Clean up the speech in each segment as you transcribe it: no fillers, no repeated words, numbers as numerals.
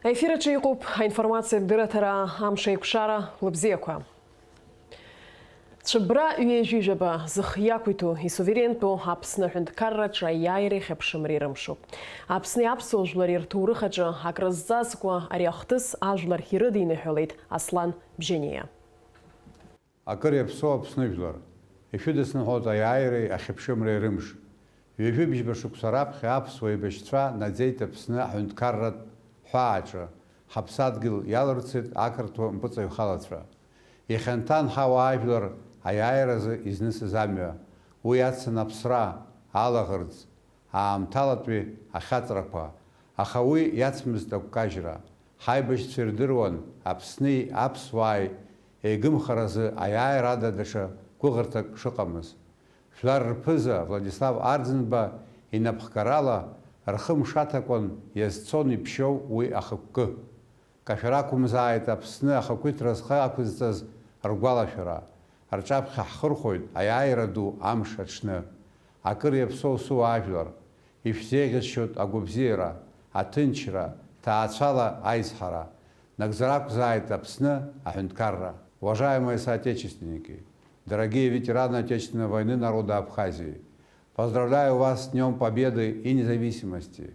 Ефіраҿы иҟоуп аинформациа дырăҭара амш еиқәшара лыбзиақәа. Цәыббра ҩежәижәаба зых иақәиҭу исуверентәу Аԥсны аҳәынҭқарраҿы аиааиреи ахьыԥшымреи рымшуп. Аԥсни аԥсуа жәлари рҭоурыхаҿы акрызҵазкуа ари ахҭыс ажәлар ирыдиныҳәалеит Аслан Бжьаниа. Акыр иаԥсоу Аԥсны жәлар, ишәыдысныҳәоит аиааиреи ахьыԥшымреи рымш. Ҩажәибжьба шықәса раԥхьа аԥсуа еибашьцәа наӡеит Аԥсны аҳәынҭқарратә ҳәааҿы, ҳаԥсадгьыл иалырцеит ақырҭуа мпыҵаҩхалацәа. Ихьанҭан ҳауаажәлар аиааиразы изнысыз амҩа, уи ацын аԥсра, алаӷырӡ, аамҭалатәи ахьаҵрақәа, аха уи иацмызт агәкажьра. Ҳаибашьцәа ирдыруан Аԥсни аԥсуааи еигымхаразы аиааирада даҽа гәыӷырҭак шыҟамыз. Жәлар рԥыза Владислав Арӡынба инапхгарала рхы мшаҭакәан иазцон иԥшьоу уи ахықәкы. Кашәара акәымзааит Аԥсны ахақәиҭра зхы ақәызҵаз ргәалашәара. Рҿаԥхьа ҳхырхәоит аиааира ду амш аҽны. Акыр иаԥсоу суаажәлар, ишәзеиӷьасшьоит агәабзиара, аҭынчра, ҭаацәала аизҳара. Нагӡара акәзааит Аԥсны аҳәынҭқарра. Уважаемые соотечественники, дорогие ветераны Отечественной войны народа Абхазии, поздравляю вас с Днем Победы и Независимости.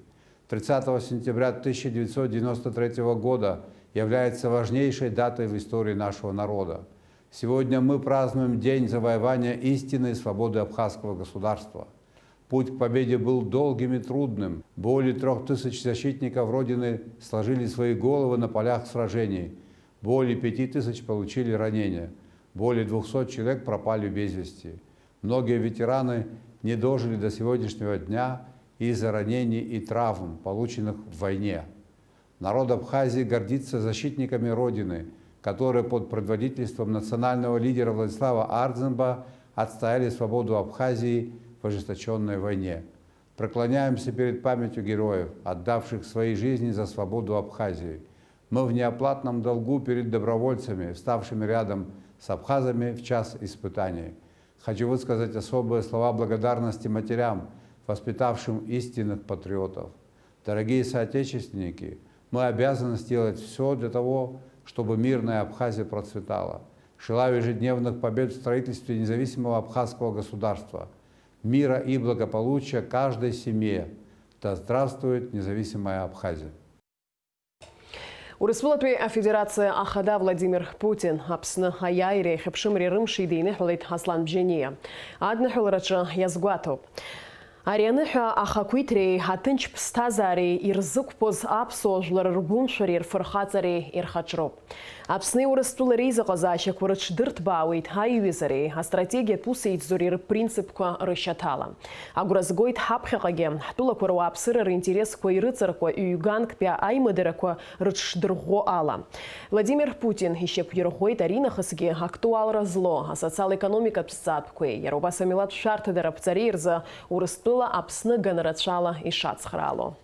30 сентября 1993 года является важнейшей датой в истории нашего народа. Сегодня мы празднуем День завоевания истины и свободы абхазского государства. Путь к победе был долгим и трудным. Более 3000 защитников Родины сложили свои головы на полях сражений. Более 5000 получили ранения. Более 200 человек пропали без вести. Многие ветераны не дожили до сегодняшнего дня из-за ранений и травм, полученных в войне. Народ Абхазии гордится защитниками Родины, которые под предводительством национального лидера Владислава Арӡынба отстояли свободу Абхазии в ожесточенной войне. Преклоняемся перед памятью героев, отдавших свои жизни за свободу Абхазии. Мы в неоплатном долгу перед добровольцами, вставшими рядом с абхазами в час испытаний. Хочу высказать особые слова благодарности матерям, воспитавшим истинных патриотов. Дорогие соотечественники, мы обязаны сделать все для того, чтобы мирная Абхазия процветала. Желаю ежедневных побед в строительстве независимого абхазского государства, мира и благополучия каждой семье. Да здравствует независимая Абхазия! Урыстәылатәи афедерациа ахада Владимир Путин Аԥсны аиааиреи ахьыԥшымреи рымш идиныҳәалеит Аслан Бжьаниа. Адныҳәалараҿы иазгәаҭоуп. Ари аныҳәа ахақәиҭреи аҭынч ԥсҭазаареи ирзықәԥоз аԥсуа жәлар ргәымшәареи рфырхаҵареи ирхаҿроуп. Аԥсни Урыстәылеи реизыҟазаашьақәа рыҽдырҭбаауеит аиҩызареи астратегиатә усеиҵзуреи рпринципқәа рышьаҭала. Агәра згоит ҳаԥхьаҟагьы ҳтәылақәа руааԥсыра ринтересқәа ирыҵаркуа ҩ-ганктәи аимадарақәа рыҽшдырӷәӷәо ала. Владимир Путин ишьақәирӷәӷәеит аринахысгьы актуалра зло асоциал-економикатә зҵаатәқәеи, иара убас амилаҭтә шәарҭадара ԥҵареи рзы Урыстәыла Аԥсны ганрацәала ишацхраало.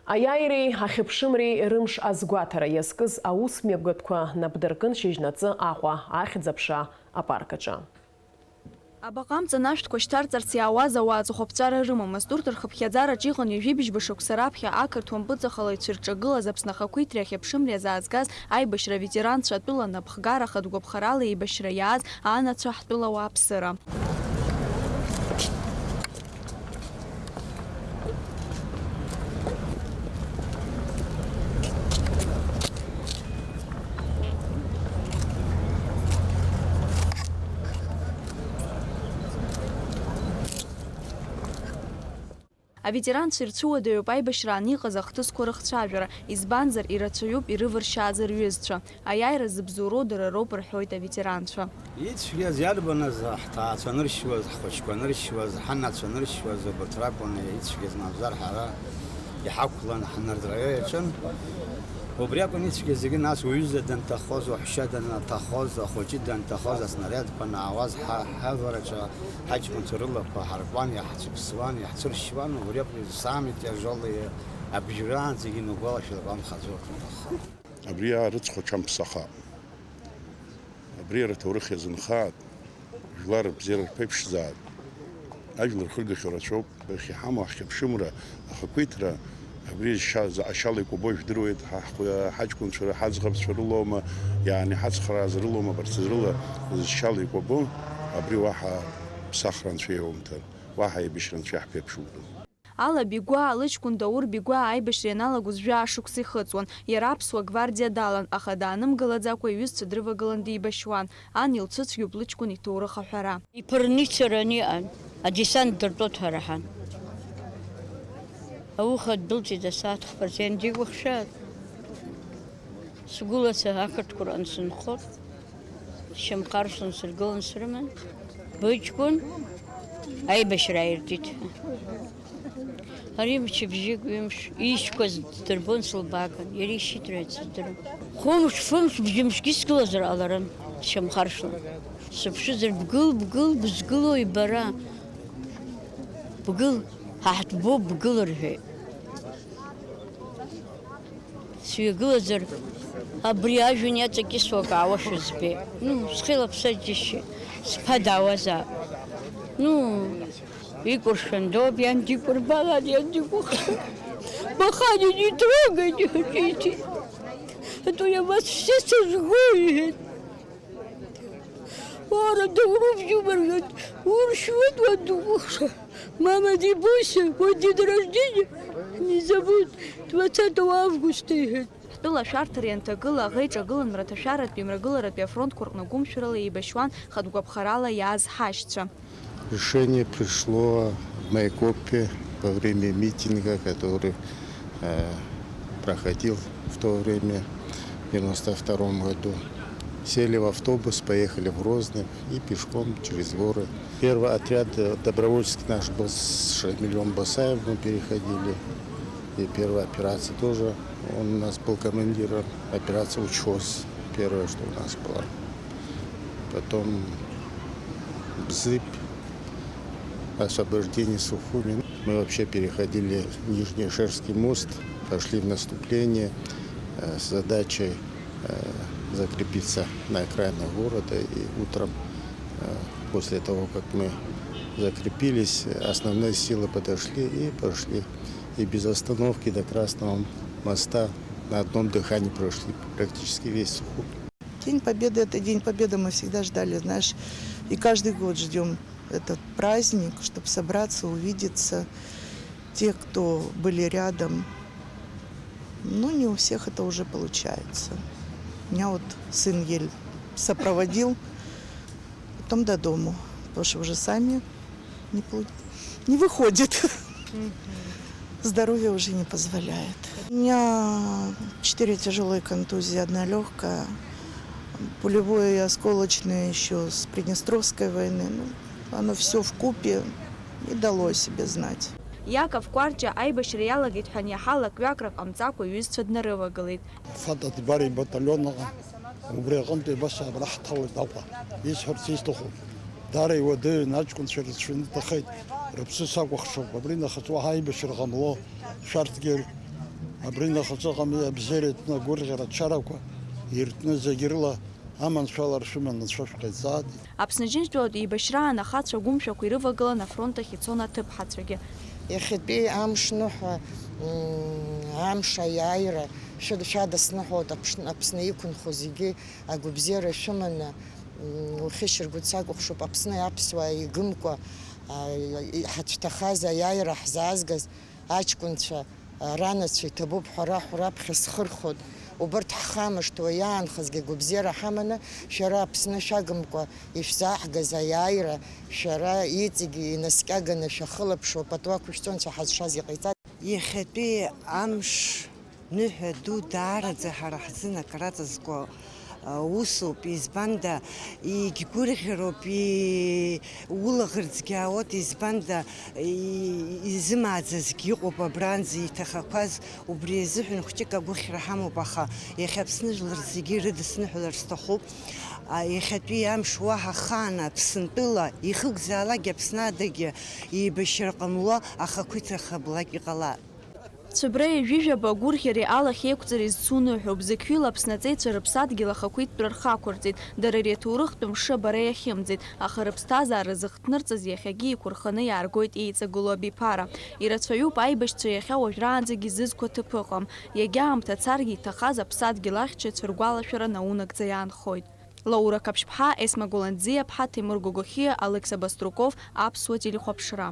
Аиааиреи ахьыԥшымреи рымш азгәаҭара иазкыз аусмҩаԥгатәқәа напдыркын шьыжьнаҵы Аҟәа ахьӡ-аԥша апаркаҿы. Абаҟамҵан ашәҭқәа шьҭарҵарц иаауаз ауаа аҵыхәаԥҵәара рымамызт. Урҭ рхыԥхьаӡараҿ иҟан ҩажәибжьба шықәса раԥхьа ақырҭуа мпыҵахалаҩцәа ирҿагылаз Аԥсны ахақәиҭреи ахьыԥшымреи азаазгаз аибашьра ветеранцәа атәыла напхгараха дгәаԥхарала еибашьра иааз анацәа ҳтәыла ауааԥсыра. Аветеранцәа ирцәуадаҩуп аибашьраан иҟаз ахҭысқәа рыхцәажәара, избанзар ирацәаҩуп ирывыршьааз рҩызцәа. Аиааира зыбзоуроу дара роуп рҳәоит аветеранцәа. Ицәгьаз иарбаныз ҳҭаацәа аныршьуаз, ҳхәыҷқәа аныршьуаз, ҳанацәа аныршьуаз убарҭ ракәын ицәгьаз мамзар ҳара иҳақәлан ҳнардраҩы иаҿын. Убри акәын ицәгьаз зегьы нас уҩыза данҭахоз, уаҳәшьа данҭахоз, ахәыҷы данҭахоз, аснариадқәа наауаз ҳавараҿы ҳаҷкәынцәа рылақәа ҳаркуан, иаҳцәыԥсуан, иаҳцәыршьуан. Убри акәын саммит тяжелые абжьраан зегьы инагәалашәалап амхаӡо. Абри рыцҳа ҽамԥсахап. Абри рҭоурых иазынхаат, жәлар бзиара рԥеиԥшзаат. Ажәлар рхыргахьоу рацәоуп, иахьа иҳамоу ҳхьыԥшымра, ахақәиҭра أبري أشالي كوبوش درويد حاجكون شر حزغب شرلوما يعني حزخر زرلوما برتزرلا أشالي كوبون أبري واحد بسخرن فيهم تل واحد يبشرن فيه بيبشوفه Ала Бигәаа лыҷкәын Даур Бигәаа аибашьра ианалагоз жәа шықәса ихыҵуан. Иара аԥсуа гвардиа далан, аха даанымгалаӡакәа иҩызцәа дрывагылан дибашьуан. Ан илцәыцәгьоуп лыҷкәын иҭоурых аҳәара. Иԥырницаран иҟан, адесант дыртәот ҳәа раҳан. Ауха ддәылҵит асааҭ хԥарҵеин дигәыхшәаат. Сгәылаца ақырҭқәа ансынхоит, шьамҟар сынсыргылан срыман, быҷкәын аибашьра ааиртит. Ари мчыбжьык ҩымш ишьқәаз ддырбон сылбааган, иара ишьитра иацыздырам. Хәымш, фымш, бжьымшгьы сгылазар ҟаларын, шьамхаршла. Сыԥшызар бгыл, бызгылои бара? Бгыл, ҳаҳҭбоуп бгыл рҳәеит. Сҩагылазар абри ажәҩан иаҵакьысуа акаауашәа збеит. Схилаԥса џьышьеит, сԥа даауазаап. Икуршан добьян дикурбала дикуха. Махани не трогай, не хотите. А то я вас все сожгу. Ора, Дауру вьюбергат, уршвет вадуха. Мама, не бойся, вот день рождения. Не забудь, 20 августа. Тәыла ашәарҭара ианҭагыла, аӷа иҿагылан мраҭашәаратәи мрагыларатәи афронтқәа рҟны гәымшәарала еибашьуан хатәгәаԥхарала яаз ҳашьцәа. Решение пришло в Майкопе во время митинга, который проходил в то время, в 1992 году. Сели в автобус, поехали в Грозный и пешком через горы. Первый отряд добровольческий наш был с Шамилем Басаевым, мы переходили. И первая операция тоже, он у нас был командиром. Операция «Учёс», первая, что у нас была. Потом «Бзыбь», освобождение Сухуми. Мы вообще переходили Нижний Шерский мост, пошли в наступление с задачей закрепиться на окраинах города. И утром, после того, как мы закрепились, основные силы подошли и пошли. И без остановки до Красного моста на одном дыхании прошли практически весь Сухум. День Победы – это День Победы, мы всегда ждали, знаешь, и каждый год ждем этот праздник, чтобы собраться, увидеться. Те, кто были рядом, но не у всех это уже получается. Меня вот сын еле сопроводил, потом до дому, потому что уже сами не выходит. Здоровье уже не позволяет. У меня 4 тяжелые контузии, 1 легкая. Пулевое и осколочное еще с Приднестровской войны. Оно все вкупе и дало о себе знать. Иаков Кәарҷа аибашьра иалагеит ҳәа аниаҳалак ҩакрак ҟамҵакәа иҩызцәа днарывагылеит. فضت باري بطلون وبري قمت بس راح طلع طلع يسهر تيستخو داري ودي ناجكون شرط شنو تخيت ربسسا وخشوب برينا خطوا هاي بشر غملو شرط غير برينا خطوا غمية بزيرتنا غور غير تشاركوا يرتنا زغيرلا аман шәалар шәыман шәашәҟаиҵааит. Аԥсны Џьынџьтәылатәи еибашьраан ахацәа гәымшәақәа ирывагылан афронт ахь ицон аҭыԥҳацәагьы. Иахьатәи амш ныҳәа амш аиааира шәадасныҳәоит Аԥсны иқәынхо зегьы агәабзиара шәыманы ухьышьаргәыцак ухшуп Аԥсны аԥсуаа игымкәа ҳацәҭахаз аиааира ҳзаазгаз аҷкәынцәа ранацәа иҭабуп ҳәа раҳәа раԥхьа схырхәоит. Убарҭ ҳхамышҭуа иаанхазгьы гәабзиара ҳаманы шәара Аԥсны шәагымкәа ишәзааҳгаз аиааира шәара иҵегьы инаскьаганы шәахылаԥшуа патуақәа шәҵонцәа ҳазшаз иҟаиҵаз. Иахьатәи амш ныҳәа ду даараӡа ҳара ҳзын акраҵазкуа усуп, избанда игьгәырӷьароуп, улаӷырӡгьы аауеит, избанда изымааӡазгьы иҟоуп абранӡа иҭахақәаз, убри азыҳәан хәҷык агәыхьра ҳамоуп, аха иахьа Аԥсны жәлар зегьы ирыдысныҳәалар сҭахуп. Иахьатәи амш уаҳа хаан Аԥсынтәыла ихыгәзаалакгьы Аԥсны адагьы еибашьра ҟамло ахақәиҭра хаблак иҟалап. Цәыбреи жәижәба агәырӷьареи алахьеиқәҵареи зцуныҳәоуп, зықьҩыла Аԥснаҵеицәа рыԥсадгьыл ахақәиҭтәра рхақәырҵеит, дара ариаҭоурыхтә мшы бара иахьымӡеит, аха рыԥсҭазаара зыхҭнырҵаз иахьагьы иқәырханы иааргоит еиҵагылоу абиԥара. Ирацәаҩуп аибашьцәа иахьа уажәраанӡагьы зызқәа ҭыԥ ыҟам. Иагьа аамҭа царгьы иҭахаз аԥсадгьыл ахьчаҩцәа ргәалашәара наунагӡа иаанхоит. Лаура Каԥшьԥҳа, Есма Голландзиаԥҳа, Тимур Гогохиа, Алекса Баструков, Аԥсуа телехәаԥшра.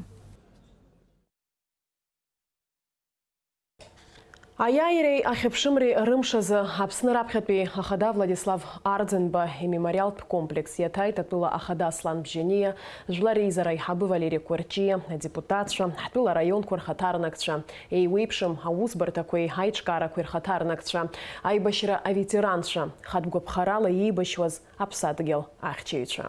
Аиааиреи ахьыԥшымреи рымшазы Аԥсны раԥхьатәи ахада Владислав Арӡынба имемориалтә комплекс иаҭааит атәыла ахада Аслан Бжьаниа, жәлар реизара аиҳабы Валери Кәарҷиа, адепутатцәа, ҳтәыла араионқәа рхаҭарнакцәа, еиуеиԥшым аусбарҭақәеи аиҿкаарақәеи рхаҭарнакцәа, аибашьра аветеранцәа, хатәгәаԥхарала иибашьуаз аԥсадгьыл ахьчаҩцәа.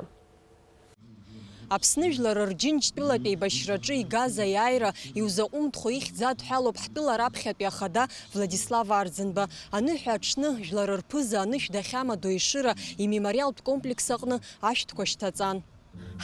Аԥсны жәлар рџьынџьтәылатә еибашьраҿы игаз аиааира иузаҟәымҭхо ихьӡ адҳәалоуп ҳтәыла раԥхьатәи ахада Владислав Арӡынба. Аныҳәа аҽны жәлар рԥыза анышә дахьамадо Ешыра имемориалтә комплекс аҟны ашәҭқәа шьҭаҵан.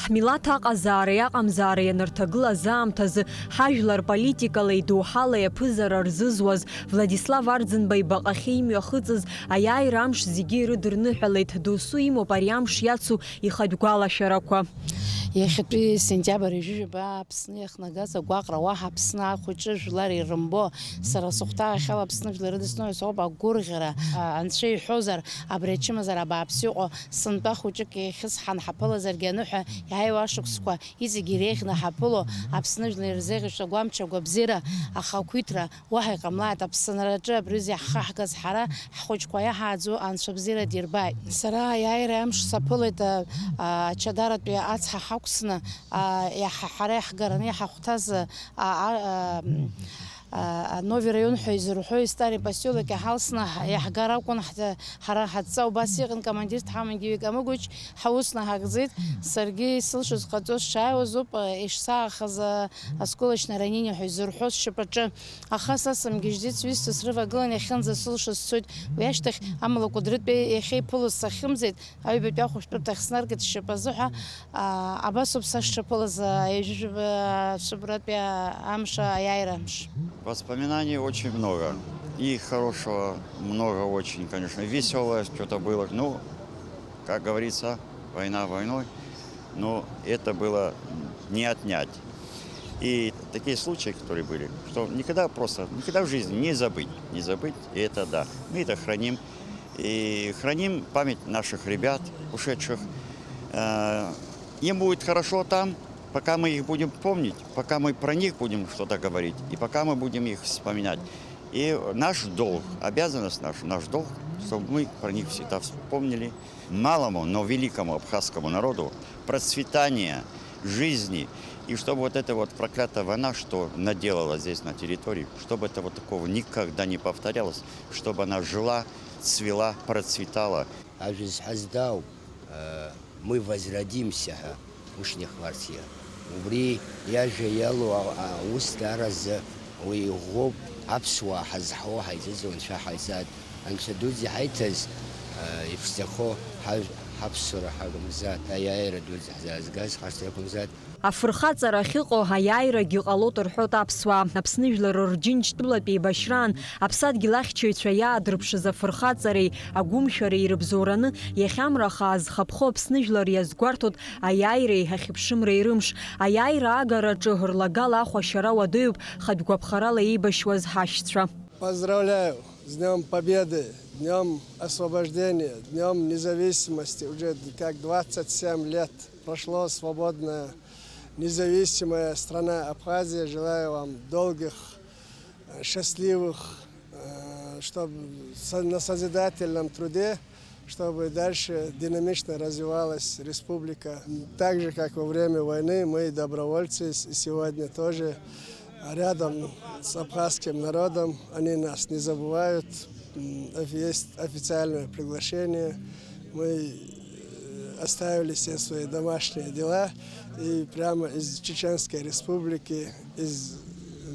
Ҳмилаҭ аҟазаара иаҟамзаара ианырҭагылаз аамҭазы ҳажәлар политикалеи доуҳалеи аԥызара рзызуаз Владислав Арӡынба ибаҟахьы имҩахыҵыз аиааира амш зегьы ирыдырныҳәалеит. Досу имоуп ари амш иацу ихатә гәалашәарақәа. Иахьатәи сентиабр ижәижәаба Аԥсны иахнагаз агәаҟра уаҳа Аԥсны ахәыҷы жәлар ирымбо сара сыхәҭаахьала Аԥсны жәлар рыдысноуи соуп агәырӷьара анцәа иҳәозар абри ачымазара абааԥсы иҟоу сынтәа хәыҷык иахьысҳан ҳаԥылазаргьы аныҳәа иааиуа ашықәсқәа иҵегьы иреиӷьны ҳаԥыло Аԥсны жәлар ирзеиӷьашьа агәамч агәабзиара ахақәиҭра уаҳа иҟамлааит. Аԥсынраҿы абрызи ҳхаҳгаз ҳара ҳхәыҷқәа иаҳааӡо анцәа бзиара дирбааит. Сара аиааира амш саԥылеит ачадаратәи ацҳа ҳақәсны ҳара иаҳгараны иҳахәҭаз Нови район ҳәа изырҳәо Стари поселок иҳалсны иаҳгар акәын, ҳара ҳадҵа убас иҟан командир ҭҳамангьы Камыгәыч ҳаусны ҳагӡеит. Саргьы исылшоз ҟаҵо сшааиуазоуп ишсаагахаз осколочное ранение ҳәа изырҳәо сшьапаҿы. Аха са сымгьежьӡеит, сҩызцәа срывагылан иахьынӡа сылшоз сцоит. Уи ашьҭахь амала Кәыдрытәи иахьеиԥылоз сахьымӡеит. Аҩбатәи ахәышәтәырҭахь снаргеит сшьапазыҳәа. Абасоуп сашшаԥылаз аижәжәаба Субратәи амш аиааира амш. Воспоминаний очень много. И хорошего много очень, конечно. Веселое что-то было. Ну, как говорится, война войной. Но это было не отнять. И такие случаи, которые были, что никогда в жизни не забыть. Не забыть, и это да. Мы это храним. И храним память наших ребят, ушедших. Им будет хорошо там, пока мы их будем помнить, пока мы про них будем что-то говорить, и пока мы будем их вспоминать. И наш долг, обязанность наш долг, чтобы мы про них всегда вспомнили. Малому, но великому абхазскому народу процветание жизни, и чтобы вот эта вот проклятая война, что наделала здесь на территории, чтобы это вот такого никогда не повторялось, чтобы она жила, цвела, процветала. Мы возродимся. Ушних квартир. Убри яжа ялу устараза уйгоб апсуа хазхо хайзон шахайзад аншадузи хайтаз ифстахо хапсура хагмзат аяира дузи хазгаз хастакумзат. Афырхаҵара ахьыҟоу аиааирагьы ҟалоит рҳәоит аԥсуаа. Аԥсны жәлар рџьынџьтәылатәи еибашьраан аԥсадгьыл ахьчаҩцәа иаадырԥшыз афырхаҵареи агәымшәареи ирыбзоураны иахьамра хаа зхаԥхо Аԥсны жәлар иазгәарҭоит аиааиреи ахьыԥшымреи рымш. Аиааира агараҿы рлагала ахәашьара уадаҩуп хатәгәаԥхарала еибашьуаз ҳашьцәа. Поздравляю с Днем Победы, Днем Освобождения, Днем Независимости. Уже как 27 лет прошло свободная независимая страна Абхазия. Желаю вам долгих, счастливых, чтобы на созидательном труде, чтобы дальше динамично развивалась республика. Так же, как во время войны, мы добровольцы сегодня тоже рядом с абхазским народом. Они нас не забывают. Есть официальное приглашение. Мы оставили все свои домашние дела и прямо из Чеченской республики, из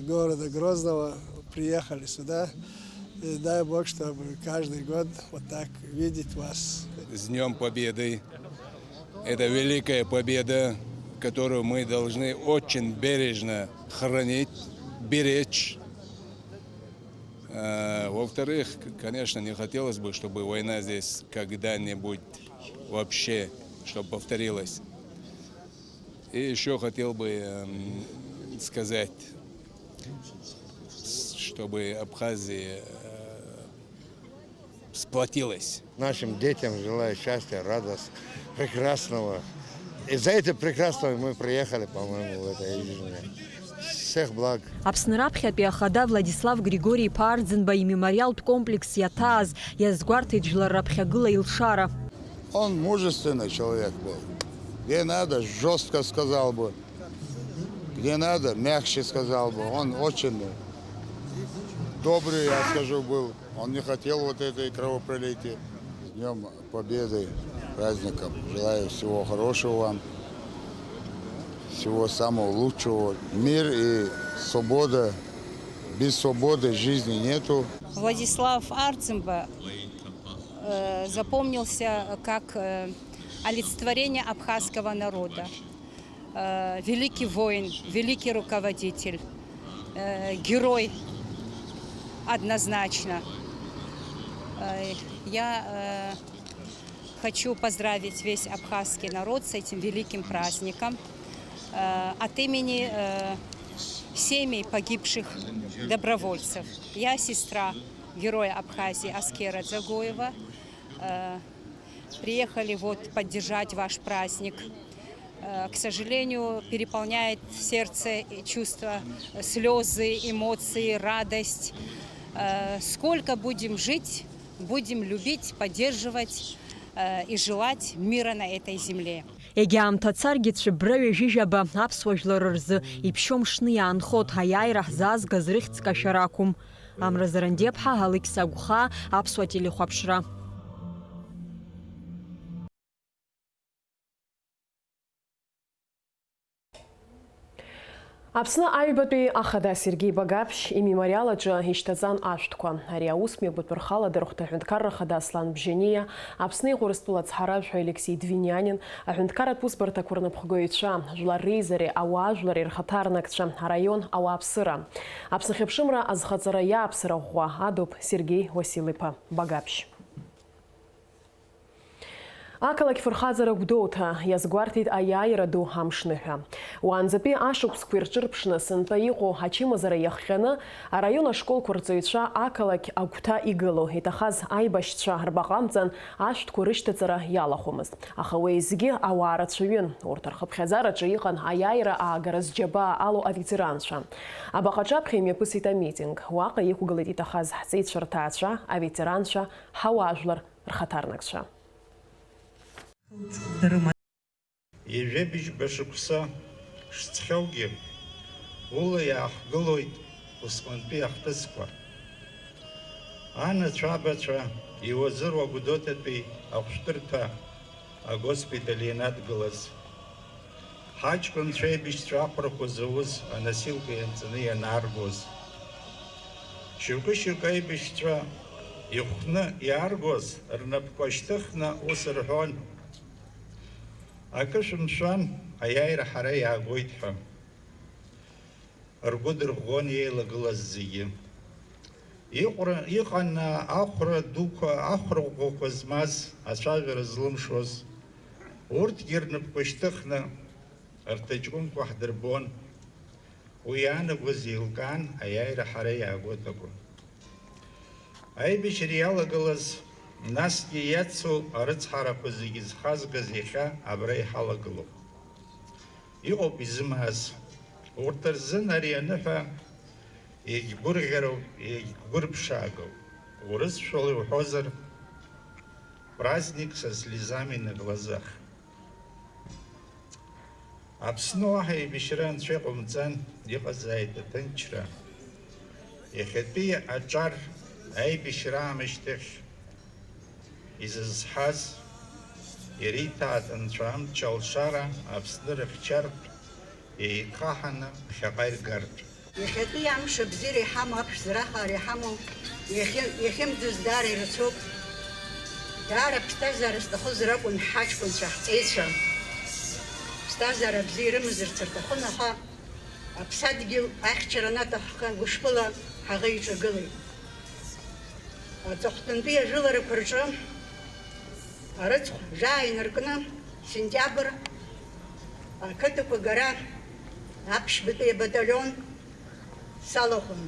города Грозного приехали сюда. И дай Бог, чтобы каждый год вот так видеть вас. С Днем Победы! Это великая победа, которую мы должны очень бережно хранить, беречь. Во-вторых, конечно, не хотелось бы, чтобы война здесь когда-нибудь вообще, чтобы повторилась. И еще хотел бы сказать, чтобы Абхазия сплотилась. Нашим детям желаю счастья, радости, прекрасного. И за это прекрасного мы приехали, по-моему, в этой жизни. Всех благ. Аԥснраԥхьатәи ахада Владислав Григорий-иԥа Арӡынба имемориалтә комплекс иаҭааз иазгәарҭеит жәлар раԥхьагыла илшара. Он мужественный человек был. Где надо, жестко сказал бы. Где надо, мягче сказал бы. Он очень добрый, я скажу, был. Он не хотел вот этой кровопролития. С Днем Победы, праздником. Желаю всего хорошего вам. Всего самого лучшего. Мир и свобода. Без свободы жизни нету. Владислав Арцимба запомнился как олицетворение абхазского народа. Великий воин, великий руководитель, герой однозначно. Я хочу поздравить весь абхазский народ с этим великим праздником. От имени семей погибших добровольцев. Я сестра героя Абхазии Аскера Дзагоева. Приехали поддержать ваш праздник. К сожалению, переполняет сердце чувства, слезы, эмоции, радость. Сколько будем жить, будем любить, поддерживать и желать мира на этой земле. Егьаамҭацаргьы цәыббраҩ жьыжьаба аԥсуа жәлар рзы иԥшьоу мшны иаанхоит ҳаиааира ҳзаазгаз рыхьӡк ашәара акәым. Амра Зарандеԥҳа, Алықьса Агәха, аԥсуа телехәаԥшра. Аԥсны аҩбатәи ахада Сергеи Багаԥшь имемориал аҿы ишьҭаҵан ашәҭқәа. Ари аус мҩақәтәы рхала рыхәҭаҳәынҭқарра ахада Аслан Бжьаниа, Аԥсны Иҟәырыстәыла ацҳаражәҳәаҩ Алексеи Двинианин, аҳәынҭқарратә усбарҭақәа рнапхгаҩцәа, жәлар реизареи ауаажәлари рхаҭарнакцәа, араион ауааԥсыра. Аԥсны хьыԥшымра азхаҵара иааԥсара ӷәӷәа адоуп Сергеи Уасил-иԥа Багаԥшь. Ақалақь фырхаҵара гәдоуҭа иазгәарҭеит аиааира ду амшныҳәа. Уаанӡатәи ашықәсқәа ирҿырԥшны сынтәа иҟоу ачымазара иахҟьаны араион ашколқәа рҵаҩцәа ақалақь агәҭа игылоу иҭахаз аибашьцәа рбаҟамҵан ашәҭқәа рышьҭаҵара иалахәымызт. Аха уеизгьы ауаа рацәаҩын. Урҭ рхыԥхьаӡараҿы иҟан аиааира аагараз џьабаа алоу аветеранцәа. Абаҟаҿаԥхьа имҩаԥысит амитинг. Уаҟа иқәгылеит иҭахаз ҳҵеицәа рҭаацәа, аветеранцәа, ҳауаажәлар рхаҭарнакцәа. Ижәибжьба шықәса шҵхьоугьы, ула иаахгылоит усҟантәи ахҭысқәа. Анацәа-абацәа иуазыруа Гәдоуҭатәи ахәшәтәырҭа агоспиталь ианадгылаз. Ҳаҷкәынцәа еибашьцәа ахәрақәа зауз аносилка ианҵаны ианааргоз. Шьоукы-шьоукы аибашьцәа ихәны иааргоз рнапқәа шьҭыхны ус рҳәон. Акы шәымшәан, аиааира ҳара иаагоит ҳәа. Ргәы дырӷәӷәон иеилагылаз зегьы. Иҟан ахәра дуқәа, ахәра ӷәӷәақәа змаз, ацәажәара злымшоз. Урҭгьы рнапқәа шьҭыхны рҭаҷкәымқәа ҳдырбон. Уи иаанагоз еилкаан, аиааира ҳара иаагоит акәын. Аибашьра иалагылаз насгьы иацу арыцҳарақәа зегьы зхазгаз иахьа абра иҳалагылоуп. Иҟоуп изымааз. Урҭ рзын ари аныҳәа егьгәырӷьароуп, егьгәырԥшаагоуп. Урысшәала иуҳәозар, праздник со слезами на глазах. Аԥсны уаҳа еибашьра анцәа иҟамҵан иҟазааит аҭынчра. Иахьатәи аҿар аибашьра аамышьҭахь изызҳаз ириҭааит анцәа амч алшара Аԥсны рыхьчартә еиқаҳаны ԥхьаҟа иргартә. Иахьатәи амш абзиара иҳамоу, аԥшӡара-хаара иҳамоу, иахьымӡоз даара ирацәоуп. Даара ԥсҭазаара зҭахыз ракәын ҳаҷкәынцәа, ҳҵеицәа. Ԥсҭазаара бзиа ирымазарц рҭахын, аха аԥсадгьыл ахьчара анаҭахха гәышԥыла ҳаӷа иҿагылеит. аҵыхәтәантәи ажәыларақәа рҿы арыцхә жааинаркны сентиабр ақыҭақәа гара аԥшьбатәи абаталион салахәын.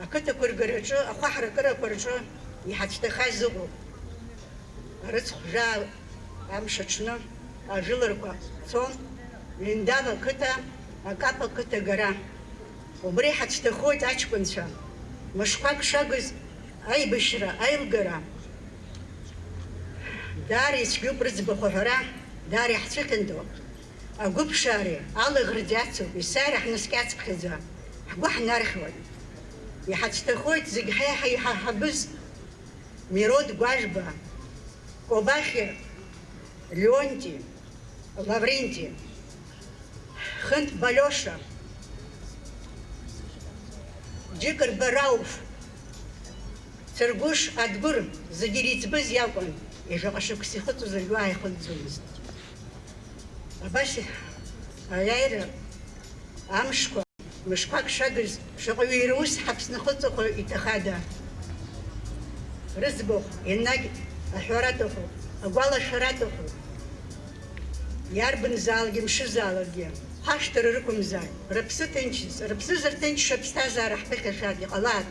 Ақыҭақәа ргараҿы, ахәаҳаракырақәа рҿы иҳацәҭахаз ыҟоуп. Арыцхә жаа амш аҽны ажәыларақәа цон Линдава ақыҭа, Акапа ақыҭа гара. Убри ҳацәҭахоит аҷкәынцәа. Мышқәак шагыз аибашьра, аилгара. Даара ицәгьоуп рыӡбахә аҳәара, даара иҳцәыхьанҭоу. Агәыԥшаареи алаӷырӡи ацуп, есааира ҳнаскьацԥхьаӡа, ҳгәы ҳнархьуеит. Иҳацәҭахоит зегь ҳаиҳа иҳаҳабыз Мирод Гәажба, Кобахи, Леонти, Лавренти, Хынт Балиоша, Џьыкыр Барауф, Цыргәыш Адгәыр зегьы иреиҵбыз иакәын, ишаҟа шықәса ихыҵуазаргьы ааихыҵӡомызт. Абас аиааира амшқәа, мышқәак шагыз шаҟаҩы ирус ҳаԥсны хыҵахо иҭахада. Рыӡбахә енагь аҳәара аҭахуп, агәалашәара аҭахуп. Иарбанзаалакгьы, мшызаалакгьы ҳашҭара рықәымзар, рыԥсы ҭынчыз, рыԥсызар ҭынчша аԥсҭазаара ҳԥыхьашәар иҟалап.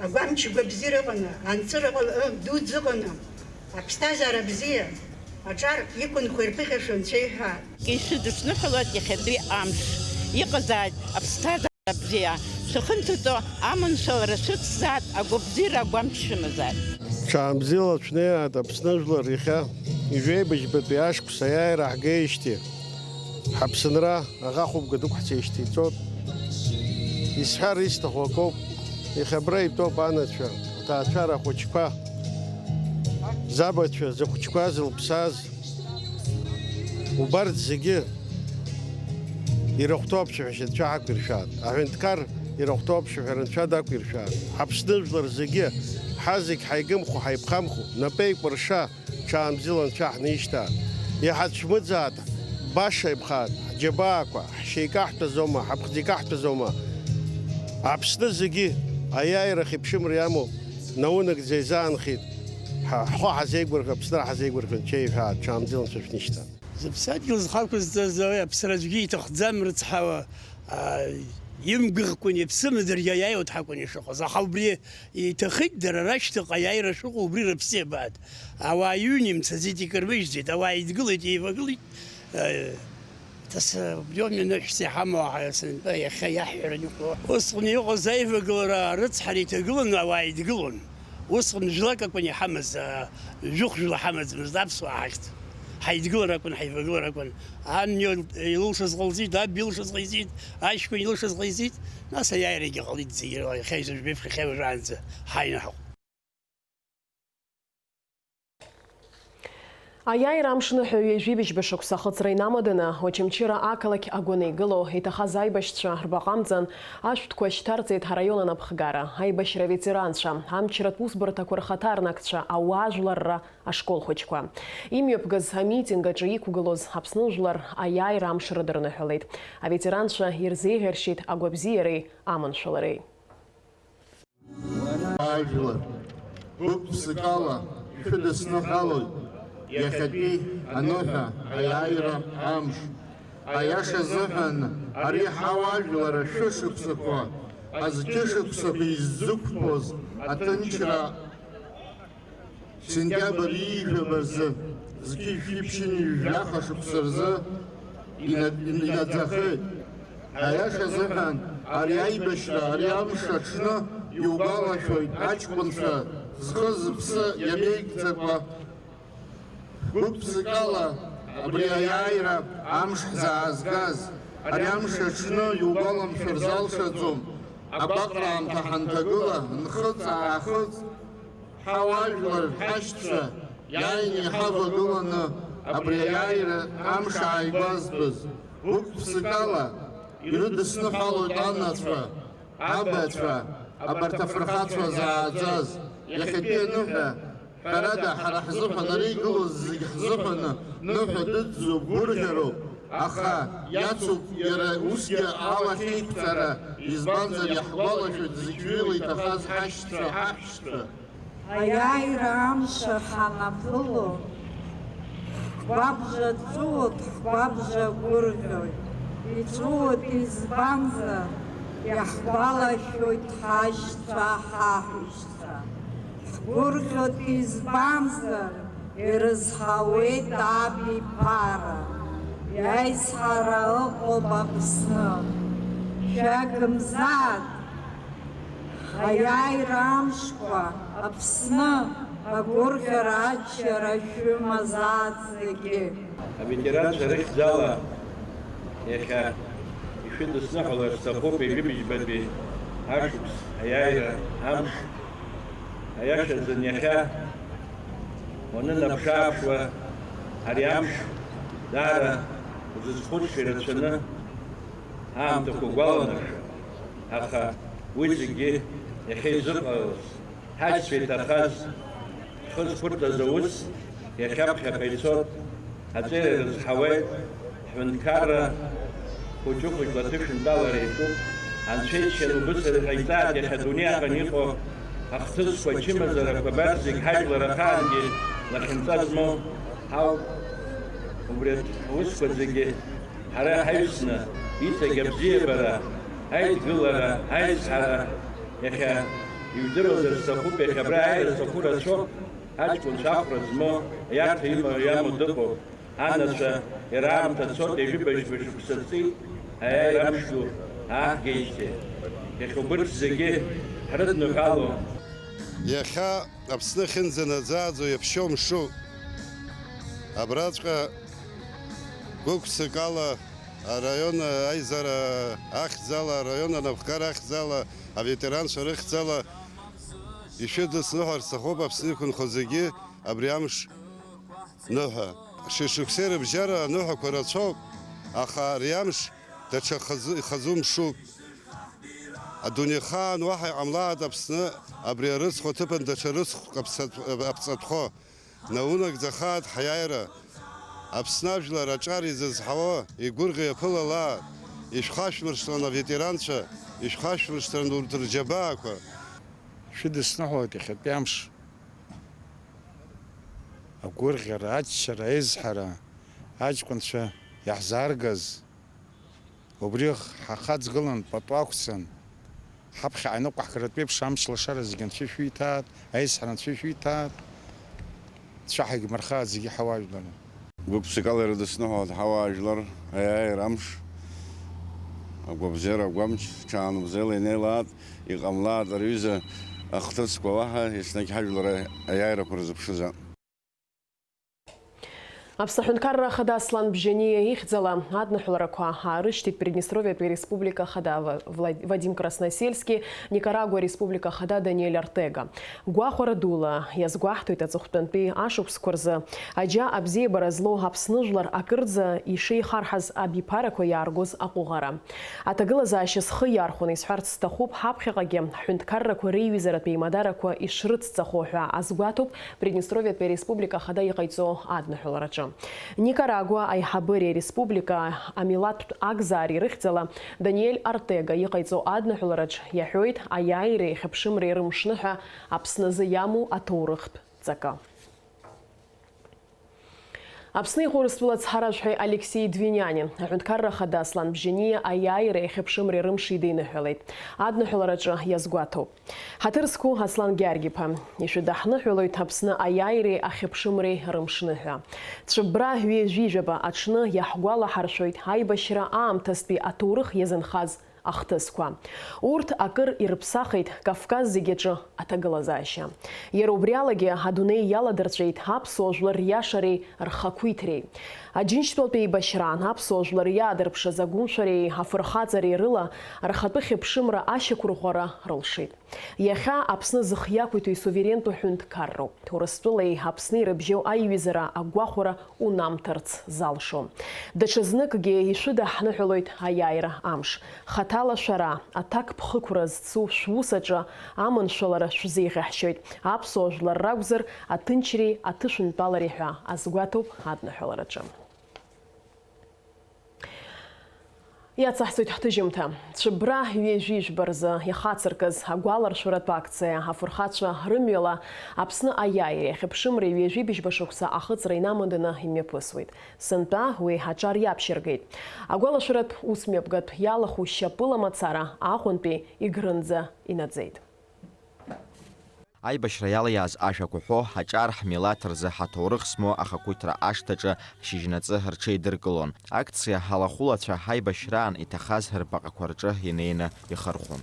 Агәамч гәабзиара ыҟаны, анҵыра дуӡӡа ыҟаны, аԥсҭазаара бзиа аҿар иқәынхо ирԥыхьашәо Анцәа иҳәар. Ишыдысныҳәалоит иахьатәи амш. Иҟазааит аԥсҭазаара бзиа. Шәахынҭыҵо аманшәалара шәыцзааит, агәабзиара агәамч шәымазааит. Ҽаанбзиала шәнеиааит Аԥсны жәлар иахьа ижәеибажьбатәи ашықәс аиааира ҳгеижьҭеи ҳаԥсынра аӷа-хәымга дықәҳцеижьҭеи ицоит. Исҳәар исҭаху акоуп, ихабра итәоуп анацәа, аҭаацәара ахәыҷқәа, забацәа, зыхәыҷқәа зылԥсаз. Убарҭ зегьы ирахәҭоу аԥсшәаҳәашьа Анцәа ҳақәиршәаат. Аҳәынҭқар ирахәҭоу аԥсшәаҳәара Анцәа дақәиршәаат. Ҳаԥсны жәлар зегьы ҳазегь ҳаигымхо, ҳаиԥхамхо, напы еикәырша ҽаанбзиала Анцәа ҳнишьҭаат. Иҳацәмыӡаат, баша иԥхаат, ҳџьабаақәа, ҳшьеика ҳтәазоума, ҳаԥхӡы икаҳтәазоума. Аԥсны зегьы аиааирахь иԥшымра иамоу наунагӡа изаанхеит. Ҳхәы ҳазеигәырӷьо, Аԥсныра ҳазеигәырӷьо Анцәа иҳәаат, ҽаанбзиала Анцәа шәнишьҭаат. Зыԥсадгьыл зхақәызҵаз аԥсра аӡәгьы иҭахӡам рыцҳауа, имгыӷкәан иԥсымыдыр иаиааиуеит ҳакәын ишыҟаз. Аха убри иҭахеит дара рашьҭаҟа аиааира шыҟоу убри рыԥсеибаат. Ауаа иҩнимцаӡеит, икырбыжьӡеит, ауаа идгылеит, еивагылеит. Убри ныҳәса иҳамоу сынтәа иахьа иаҳҳәаран иҟоу. Усҟан иҟаз аивагылара рыцҳара иҭагылан ауаа идгылон. Усҟан жәлак акәын иҳамаз, жәыхә-жәла ҳамаӡамызт аԥсуаа ҳахьт. Ҳаидгылар акәын, ҳаивагылар акәын. Ан илылшаз ҟалҵеит, аб илшаз ҟаиҵеит, аҷкәын илшаз ҟаиҵеит. Нас аиааирагьы ҟалеит зегьы иахьа ижәбеиԥш иахьа уажәраанӡа ҳаинаҳауп. Аиааира амшныҳәаҩ ижәибыжьба шықәса ахыҵра инамаданы, Очамчыра ақалақь агәаны игылоу иҭахаз аибашьцәа рбаҟамҵан ашәҭқәа шьҭарҵеит ҳараион анапхгара, аибашьра аветеранцәа, амчратә усбарҭақәа рхаҭарнакцәа, ауаажәларра ашкол хәыҷқәа. Имҩаԥгаз амитинг аҿы иқәгылоз Аԥсны жәлар аиааира амш рыдырныҳәалеит. Аветеранцәа ирзеиӷьаршьеит агәабзиареи аманшәалареи. Ажәлар, гәык-ԥсыкала ишәыдысныҳәалоит иахьатәи аныҳәа аиааира амш. Аиаша азыҳәан ари ҳауаажәлар ашәышықәсақәа, азқьышықәсақәа иззықәԥоз аҭынчра сентиабр иижәба рзы, зқьы шәиԥшьыни жәаха шықәса рзы инаӡахеит. Аиаша азыҳәан ари аибашьра, ари амш аҽны иугәалашәоит аҷкәынцәа зхы-зыԥсы иамеигӡакәа гәык-ԥсыкала абри аиааира амш ҳзаазгаз, ари амш аҽны иугәаламшәар залшаӡом. Агәаҟраамҭа ҳанҭагыла, нхыҵ-аахыҵ ҳауаажәлар ҳашьцәа иааины иҳавагыланы абри аиааира амш ааигәазтәыз. Гәык-ԥсыкала ирыдысныҳәалоит анацәа, абацәа, абарҭ афырхацәа зааӡаз. Иахьатәи аныҳәа ҳәарада ҳара ҳзыҳәан ари игылоз зегьы ҳзыҳәаны ныҳәа дыӡӡоуп, гәырӷьароуп. Аха иацуп иара усгьы алахьеиқәҵара, избанзар иаҳгәалашәоит зықьҩыла иҭахаз ҳашьцәа, ҳаҳәшьцәа. Аиааира амш ҳанаԥыло, ҳгәабжа ҵәуоит, ҳгәабжа гәырӷьоит. Иҵәуоит избанзар, иаҳгәалашәоит ҳашьцәа, ҳаҳәшьцәа. Ҳгәырӷьоит избанзар, ирызҳауеит аб иԥара. Иаизҳара ыҟоуп Аԥсны. Шәагымзаат, аиааира амшқәа, Аԥсны, агәырӷьара, аччара шәымазаат зегьы. Аветеранцәа рыхьӡала иахьа ишәыдысныҳәалар сҭахуп ижәыбжьбатәи ашықәс, аиааира амш. Аиашазын иахьа уанынаԥшы-ааԥшуа ари амш даара узызхәыцша ирацәаны аамҭақәа угәаланаршәа, аха уи зегьы иахьа изыҟалаз ҳаџьцәа иҭахаз ҳхы зқәырҵаз аус иахьаԥхьаҟа ицот, аҵеира ирызҳауеит, ҳҳәынҭқарра хәыҷы-хәыҷла аҭышәынтәалара иаҿуп, анцәа иџьшьаны убысара ҟаиҵааит иахьа адунеи аҟны иҟоу ахҭысқәа, ачымазарақәа абарҭ зегь ҳажәлар ахаангьы лахьынҵа змоу ҳауп. Убри аусқәа зегьы ҳара ҳаҩсны иҵегь абзиабара, аидгылара, аизҳара иахьа иудыруазар сҭахуп, иахьа абра ааира зҭаху рацәоуп, аҷкәынцәа ахәра змоу, иарҭа иамоу дыҟоуп, анацәа ираамҭа цот, ижәыбажьба шықәса ҵит, аиааира амш ду ааҳгеижьҭеи. Иахьа убырҭ зегьы ҳрыдныҳәало. Иахьа Аԥсны хьынӡанаӡааӡо иаԥшьоу мшуп. Абраҵәҟьа гәықәсык ала араион аизара ахьӡала, араион анапхгара ахьӡала, аветеранцәа рыхьӡала ишәыдысныҳәар сҭахуп Аԥсны иқәынхо зегьы абри амш ныҳәа. Шықәсеи рыбжьара аныҳәақәа рацәоуп, аха ари амш даҽа ихазу мшуп. Адунеихаан уаҳа иҟамлааит Аԥсны абри арыцхә аҭыԥан даҽа рыцхәк аԥҵатәхо. Наунагӡахааит ҳаиааира. Аԥсны ажәлар аҿар изызҳауа, игәырӷьо иаԥылалааит, ишәхашәмыршҭлан аветеранцәа, ишәхашәмыршҭлан урҭ рџьабаақәа. Шәыдысныҳәалоит иахьатәи амш. Агәырӷьара, аччара, аизҳара, аҷкәынцәа иаҳзааргаз, убри ҳахаҵгылан, пату ақәцан, ҳаԥхьаҟа иныҟәаҳгаратәы еиԥш амч лашара зегьы анцәа шәиҭааит, аизҳара анцәа шәиҭааит, цәаҳагь мархааит зегьы ҳауаажәлар. Гәык-ԥсык ала ирыдысныҳәалоит ҳауаажәлар, аиааира амш, агәабзиара, агәамч, ҽаанбзиала инеилааит, иҟамлааит рҩыза ахҭысқәа уаҳа еснагь ҳажәлар аиааирақәа рзыԥшызаап. Аԥсны Ахада Аслан Бжьаниа ихьӡала адныҳәаларақәа аарышьҭит Приднестровиатәи Республика Ахада Вадим Красносельски, Никарагуа Республика Ахада Даниэль Артега. Гәахәара дула иазгәаҳҭоит аҵыхәтәантәи ашықәсқәа рзы аџьа абзиабара злоу Аԥсны жәлар акырӡа ишеихарҳаз абиԥарақәа иааргоз аҟәыӷара. Аҭагылазаашьа схы иархәаны исҳәарц сҭахуп, ҳаԥхьаҟагьы ҳҳәынҭқаррақәа реиҩызаратә еимадарақәа ишрыцҵахо ҳәа азгәаҭоуп Приднестровиатәи Республика Ахада иҟаиҵо адныҳәалараҿы. Никарагуа Аиҳабыриа Республика амилаҭтә акзаари рыхьӡала Даниэль Артега иҟаиҵо адныҳәалараҿ иаҳәоит аиааиреи ахьыԥшымреи рымшны ҳәа Аԥсназы иамоу аҭоурыхтә ҵакы. Аԥсны иҟоурыстәыла ацҳаражәҳәаҩ Алексей Двинянин аҳәынҭқарра Ахада Аслан Бжьаниа аиааиреи ахьыԥшымреи рымш идиныҳәалеит. Адныҳәалараҿы иазгәаҭоуп. Ҳаҭыр зқәу Аслан Гьаргь-иԥа ишәыдаҳныҳәалоит Аԥсны аиааиреи ахьыԥшымреи рымшны ҳәа. Цәыббра ҩежәижәаба аҽны иаҳгәалаҳаршәоит аибашьра аамҭазтәи аҭоурых иазынхаз ахҭысқәа. Урҭ акыр ирыԥсахит Кавказ зегьы аҿы аҭагылазаашьа. Иара убри алагьы адунеи иаладырҵәеит аԥсуа жәлар риашареи рхақәиҭреи. Аџьынџьтәылатәи еибашьраан аԥсуа жәлар иаадырԥшыз агәымшәареи афырхаҵареи рыла рхатәы хьыԥшымра ашьақәырӷәӷәара рылшеит. Иахьа Аԥсны зыхиақәиҭу исуверенту ҳәынҭқарроуп. Урыстәылеи Аԥсни рыбжьоу аиҩызара агәахәара унамҭарц залшом. Даҽазныкгьы ишәыдаҳныҳәалоит аиааира амш. Хаҭала шәара, аҭак ԥхықәра зцу шәус аҿы аманшәалара шәзеиӷьаҳшьоит. Аԥсуа жәлар ракәзар аҭынчреи аҭышәынтәалареи ҳәа азгәаҭоуп адныҳәалараҿы. Иацаҳҵоит ҳҭыжьымҭа. Ҽыбра ҩежәижәба рзы ихацыркыз агәаларшәаратә акциа афырхацәа рымҩала Аԥсны аиааиреи ахьыԥшымреи ҩежәибжьба шықәса ахыҵра инамаданы имҩаԥысуеит. Сынтәа уи аҿар иаԥшьыргеит. Агәалашәаратә усмҩаԥгатә иалаху шьапыла мацара Аҟәантәи Игрынӡа инаӡеит. Аибашьра иалиааз ашәақәа ҳәо ҳаҿар ҳмилаҭ рзы ҳаҭоурых змоу ахақәиҭра ашҭаҿы шьыжьнаҵы рҽеидыркылон. Акциа ҳалахәылацәа ҳаибашьраан иҭахаз рбаҟақәа рҿы инеины ихырхәон.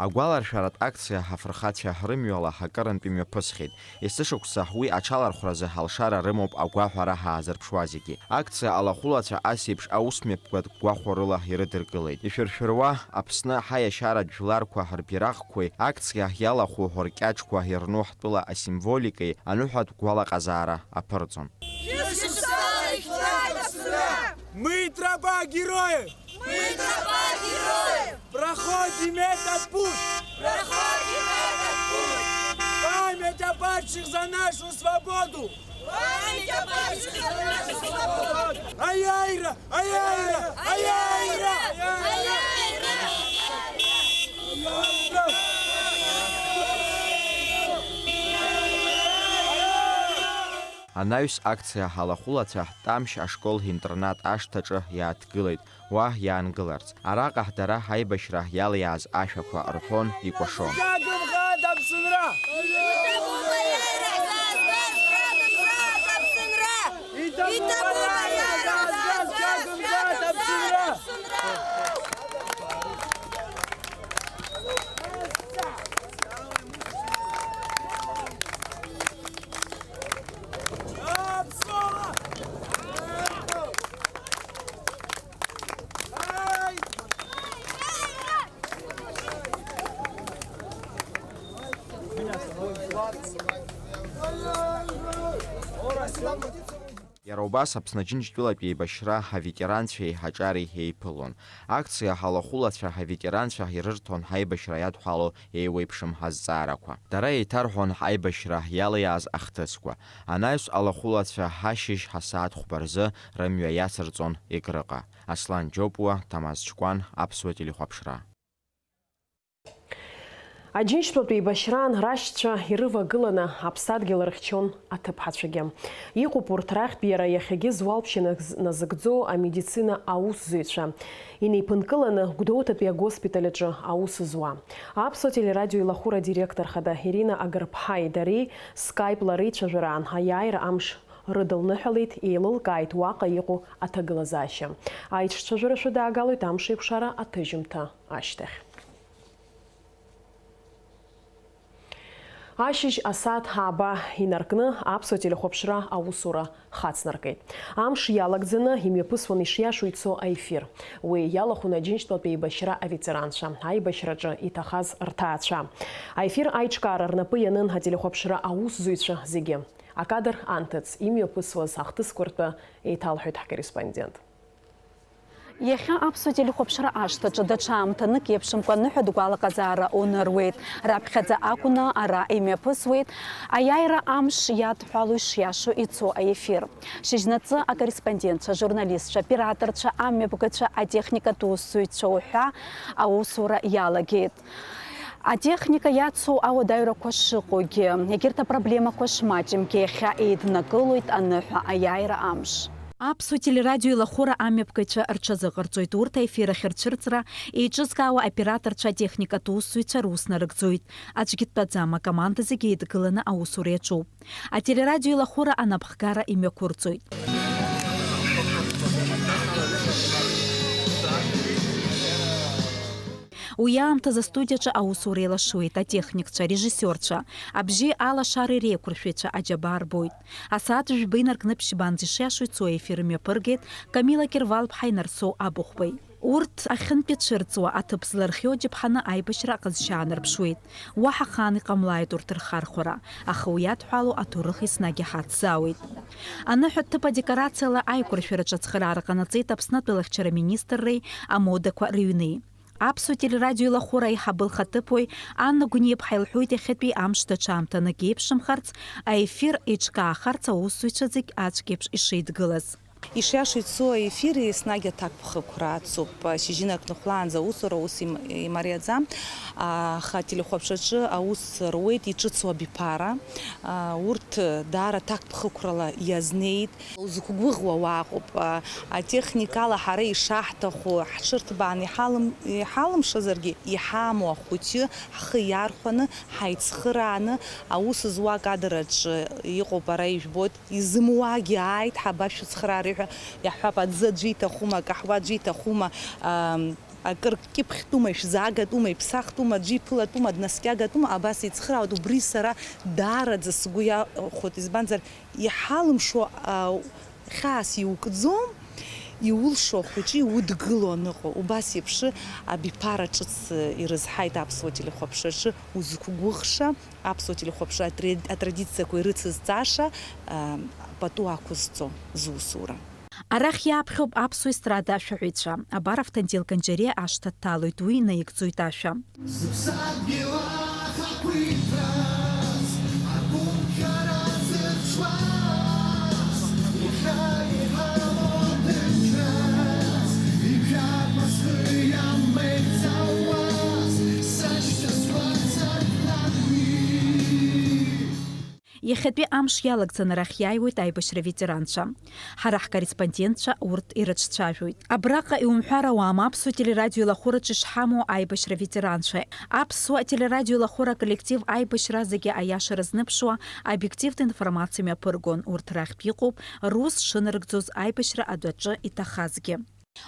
Агәаларшәаратә акциа ҳафырхацәа ҳрымҩала ҳакырынтә имҩаԥысхьеит. Есышықәса уи аҽалархәразы ҳалшара рымоуп агәаҳәара ҳаазырԥшуа зегьы. Акциа алахәылацәа асеиԥш аусмҩаԥгатә гәахәарыла ирыдыркылеит. Ишәыршәыруа Аԥсны ҳаиашьаратә жәларқәа ҳрбираҟқәеи акциа иалахәу ҳркьаҿқәа ирну ҳтәыла асимволикеи аныҳәатә гәалаҟазаара аԥырҵон. Мы тропа героев! Мы тропа героев! Проходим этот путь! Проходим этот путь! Память о падших за нашу свободу! Память о падших за нашу свободу! Аяйра! Аяйра! Аяйра! Аяйра! Анаҩс акциа ҳалахәылацәа ҳтамшь ашкол-интернат ашҭаҿы иааҭгылеит, уа иаангыларц. Араҟа ҳдара ҳаибашьра иалиааз ашәақәа рҳәон, икәашон. Иара убас Аԥсны Џьынџьтәылатә еибашьра ҳаветеранцәа еиҳаҿари еиԥылон. Акциа ҳалахәылацәа ҳаветеранцәа ирырҭон ҳаибашьра иадҳәало еиуеиԥшым ҳазҵаарақәа. Дара еиҭарҳәон ҳаибашьра иалиааз ахҭысқәа. Анаҩс алахәылацәа ҳашьыжь ҳасааҭ хәба рзы рымҩа иацырҵон Егрыҟа. Аслан Џьопуа, Ҭамаз Ҷкәан, Аԥсуа телехәаԥшра. Аџьынџьтәылатә еибашьраан рашьцәа ирывагыланы аԥсадгьыл рыхьчон аҭыԥҳацәагьы. Иҟоуп урҭ рахьтә иара иахьагьы зуалԥшьа назыгӡо амедицина аусзуҩцәа. Инеиԥынкыланы Гәдоуҭатәи агоспиталь аҿы аус зуа. Аԥсуа телерадио илахәыра директор хада Ирина Агарԥҳаи дареи скайпла реицәажәараан аиааира амш рыдылныҳәалеит, еилылкааит уаҟа иҟоу аҭагылазаашьа. Аиҿцәажәарашәа даагалоит амш еиқәшара аҭыжьымҭа ашьҭахь. Ашьыжь асааҭ ҳааба инаркны Аԥсуа телехәаԥшра аусура хацнаркит. Амш иалагӡаны имҩаԥысуан ишиашоу ицо аефир. Уи иалахәын Аџьынџьтәылатә еибашьра аветеранцәа, аибашьраҿы иҭахаз рҭаацәа. Аефир аиҿкаара рнапы ианын ателехәаԥшра аусзуҩцәа зегьы. Акадр анҭыҵ имҩаԥысуаз ахҭысқәа ртәы еиҭалҳәоит ҳкорреспондент. Иахьа Аԥсуа телехәаԥшра ашҭаҿы даҽа аамҭанык еиԥшымкәа аныҳәатә гәалаҟазаара уныруеит. Раԥхьаӡа акәны ара имҩаԥысуеит аиааира амш иадҳәало ишиашо ицо аефир. Шьыжьнаҵы акорреспондентцәа, журналистцәа, операторцәа, амҩаԥгацәа, атехникатә усзуҩцәа уҳәа аусура иалагеит. Атехника иацу ауадаҩрақәа шыҟоугьы, егьырҭ апроблемақәа шмаҷымгьы иахьа еиднакылоит аныҳәа аиааира амш. Аԥсуа телерадио илахәыра амҩаԥгацәа рҽазыҟарҵоит. Урҭ аефир ахьырцәырҵра еиҿызкаауа операторцәа, атехникатә усзуҩцәа рус нарыгӡоит. Аӡәгьы дтәаӡам, акоманда зегьы еидгыланы аусура иаҿуп. Ателерадио илахәыра анапхгара имҩақәырҵоит. Уи аамҭазы астудиаҿы аусура еилашуеит атехникцәа, арежиссиорцәа, абжьы алашара реиқәыршәаҩцәа аџьабаа рбоит. Асааҭ жәба инаркны ԥшьбанӡа ишиашо ицо аефир имҩаԥыргеит Камила Кирвал-ԥҳа Инарсоу Абыхәбеи. Урҭ ахьынтәи цәырҵуа аҭыԥ злархиоу џьыԥҳаны аибашьра аҟазшьа аанарԥшуеит. Уаҳа хаан иҟамлааит урҭ рхархәара, аха уи иадҳәало аҭоурых еснагь иҳацзаауеит. Аныҳәа ҭыԥ адекорациала аиқәыршәараҿы ацхыраара ҟанаҵеит Аԥснытәи лахьчара министрреи амодақәа рыҩни. Аԥсуа телерадио илахәыра аиҳабы лхаҭыԥуаҩ Анна Гәниԥҳа илҳәоит иахьатәи амш даҽаамҭанык еиԥшымхарц, аефир еиҿкаахарц аусзуҩцәа зегь аӡәк еиԥш ишеидгылаз. Ишиашо ицо аефир еснагь аҭакԥхықәра ацуп. Шьыжьынак ныхәлаанӡа аусура ус имариаӡам, аха ателехәаԥшраҿы аус руеит иҿыцу абиԥара. Урҭ даара аҭакԥхықәрала иазнеит. Узықәгәыӷуа уаҟоуп. Атехникала ҳара ишаҳҭаху ҳҽырҭбаан иҳалымшазаргьы иҳамоу ахәыҷы ҳхы иархәаны, ҳаицхырааны, аус зуа акадраҿы иҟоуп, ара ижәбоит, изымуагьы ааит, ҳабашәыцхраар иаҳҳәап, аӡы аӡәы иҭахума, акаҳуа аӡәы иҭахума, акыр кьыԥхьтәума, ишзаагатәума, иԥсахтәума, аӡәы иԥылатәума, днаскьагатәума, абас еицхыраауеит. Убри сара даараӡа сгәы иахәоит, избанзар иҳалымшо хьаас иукӡом, иулшо ахәыҷы иудгыло аныҟоу. Убас еиԥш абиԥара ҿыц ирызҳаит аԥсуа телехәаԥшраҿы узықәгәыӷша, аԥсуа телехәаԥшра атрадициақәа ирыцызҵаша, пату ақәызҵо зусура. Арахь иааԥхьоуп аԥсуа естрада ашәаҳәаҩцәа. Абар Автандил Канџьариа ашҭа дҭалоит, уи наигӡоит ашәа. Иахьатәи амш иалагӡаны арахь иааиуеит аибашьра ветеранцәа. Ҳара ҳкорреспондентцәа урҭ ирыҿцәажәоит. Абраҟа иумҳәар ауам аԥсуа телерадио илахәыраҿы ишҳамоу аибашьра ветеранцәа. Аԥсуа телерадио илахәыра коллектив аибашьра зегьы аиашара зныԥшуа обиективтә информациа мҩаԥыргон. Урҭ рахьтә иҟоуп рус шынарыгӡоз аибашьра адәаҿы иҭахазгьы.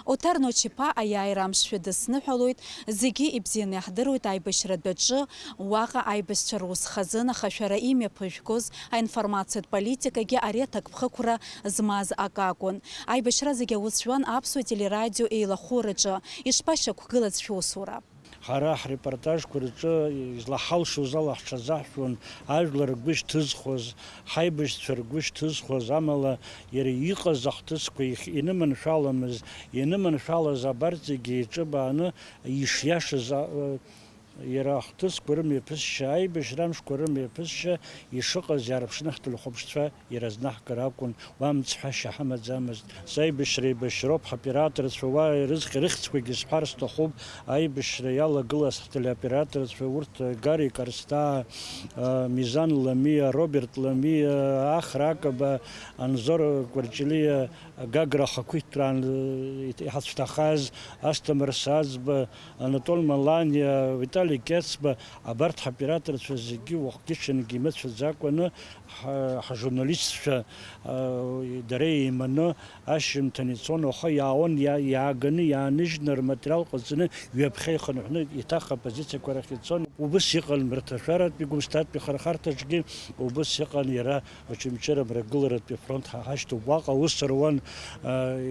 Отар Ночипа аиааира амшшәа дысныҳәалоит, зегьы ибзианы иаҳдыруеит аибашьра адәаҿы, уаҟа аибашьцәа рус хазын, аха шәара имҩаԥыжәгоз аинформациатә политикагьы ари аҭакԥхықәра змаз акакәын. Аибашьра зегьы аус жәуан аԥсуа телерадио еилахәыраҿы. Ишԥашьақәгылаз шәусура? Ҳара ҳрепортажқәа рҿы излаҳалшоз ала ҳҽазаҳшәон, ажәлар ргәы ишҭызхуаз, ҳаибашьцәа ргәы ишҭызхуаз, амала иара иҟаз ахҭысқәа иныманшәаламыз, иныманшәалаз абарҭ зегьы иҿыбааны ишиашаз иара ахҭысқәа рымҩаԥысшьа, аибашьра амшқәа рымҩаԥысшьа ишыҟаз иаарԥшны ҳтелехәаԥшцәа иразнахгар акәын, уа мцҳәашьа ҳамаӡамызт. Аибашьра еибашьроуп, ҳоператорцәа, уа рыхьӡқәагьы сҳәар сҭахуп, аибашьра иалагылаз ҳтелеоператорцәа, урҭ Гари Карстаа, Мизан Ламиа, Роберт Ламиа, Ахра Акаба, Анзор Кварҷелиа, Гагра Хақәиҭраан иҳацәҭахаз, Асҭамыр Саӡба, Анатол Маланиа, Виталий Кецба, абарҭ ҳоператорцәа зегьы уахгьы-ҽынгьы имыцәаӡакәаны ҳжурналистцәа дара еиманы ашьжьымҭан ицон, уаха иаауан, иааганы, иааныжьны, рматериал ҟаҵаны ҩаԥхьа ихынҳәны еиҭах апозициақәа рахь ицон. Убыс иҟан мраҭашәаратәи гәымсҭатәи харахарҭаҿгьы, убыс иҟан иара Очамчыра мрагыларатәи афронт ҳашьҭоуп. Уаҟа аус руан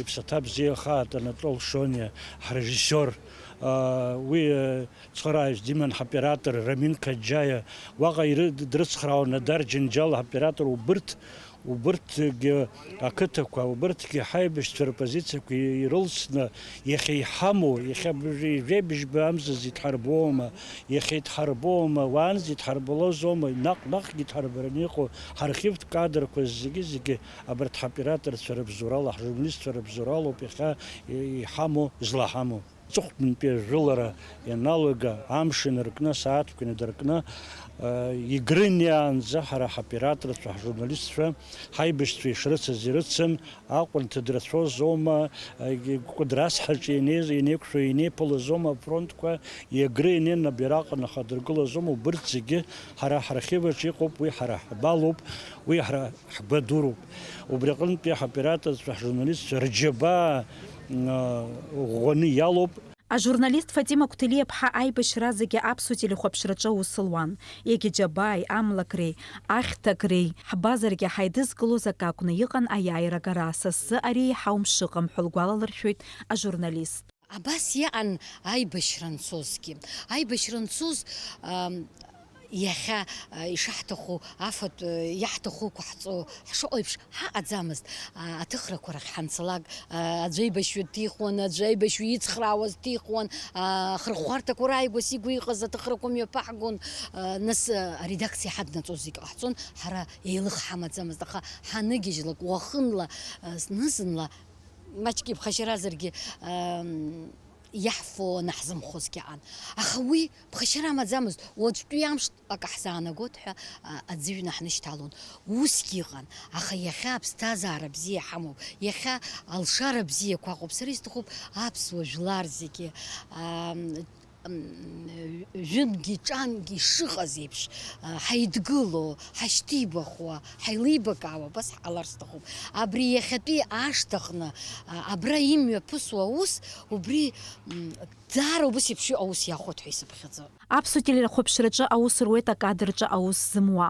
иԥсаҭа бзиахаат Анатол Шониа, ҳрежиссиор, уи цхырааҩс диман ҳоператор Рамин Каџьаиа, уаҟа дрыцхраауан Надар Џьынџьал ҳоператор, убырҭгьы ақыҭақәа, убырҭгьы ҳаибашьцәа рпозициақәа ирылсны, иахьа иҳамоу, иахьа жәеибыжьба амзаз идҳарбома, иахьа идҳарбома, уаанӡа идҳарбалозома, наҟ-наҟгьы идҳарбараны иҟоу ҳархивтә кадрқәа зегьы абарҭ ҳоператорцәа рыбзоурала, ҳжурналистцәа рыбзоуралоуп иахьа иҳамоу, излаҳамоу. Ҵыхәтәантәи ажәылара ианалага, амш инаркны, сааҭқәа инадыркны, игрыниаанӡа ҳара ҳоператорцәа, ҳжурналистцәа, ҳаибашьцәа ишрыцыз ирыцын, аҟәанҭа драцәозома, Кәыдрас ҳаҿы инеиқәшәо, инеиԥылазома афронтқәа, игры инеин абираҟ нахадыргылазома, убырҭ зегьы ҳара ҳархиваҿы иҟоуп, уи ҳара ҳбалоуп, уи ҳара ҳгәадуроуп. Убри аҟнытәи ҳоператорцәа, ҳжурналистцәа рџьабаа ӷәӷәаны иалоуп. Ажурналист Фатима Кәҭелиаԥҳа аибашьра зегьы аԥсуа телехәаԥшраҿы аус луан. Егьа џьабааи, амлакреи, ахьҭакреи ҳбазаргьы ҳаидызкылоз акакәны иҟан аиааира агара. Са сзы ари иаҳаум шыҟам ҳәа лгәалалыршәоит ажурналист. Абас иҟан аибашьра анцозгьы. Аибашьра анцоз иахьа ишаҳҭаху афатә иаҳҭаху ықәаҳҵо ҳшыҟоу еиԥш ҳаҟаӡамызт. Аҭыхрақәа рахь ҳанцалак аӡәы аибашьҩы дҭихуан, аӡәы аибашьҩы ицхраауаз дҭихуан, хырхәарҭақәа рааигәас игәы иҟаз аҭыхрақәа мҩаԥаҳгон. Нас аредакциа ҳаднаҵоз зегьы ҟаҳҵон, ҳара еилых ҳамаӡамызт, аха ҳаныгьежьлак уахынла зны-зынла маҷк иԥхашьаразаргьы иаҳфо наҳзымхозгьы аҟан. Аха уи ԥхашьара амаӡамызт, уаҵәтәи амш акаҳзаанагоит ҳәа аӡыҩны ҳнышьҭалон. Усгьы иҟан, аха иахьа аԥсҭазаара бзиа ҳамоуп, иахьа алшара бзиақәа ыҟоуп. Сара исҭахуп аԥсуа жәлар зегьы ҩынгьы ҿангьы ишыҟаз еиԥш ҳаидгыло, ҳашьҭибахуа, ҳаилибакаауа, абас ҳҟалар сҭахуп. Абри иахьатәи ашҭаҟны абра имҩаԥысуа аус, убри даара убас еиԥш аус иахәоит ҳәа исыԥхьаӡоит. Аԥсуа телерхәаԥшраҿы аус руеит акадрҿы аус зымуа.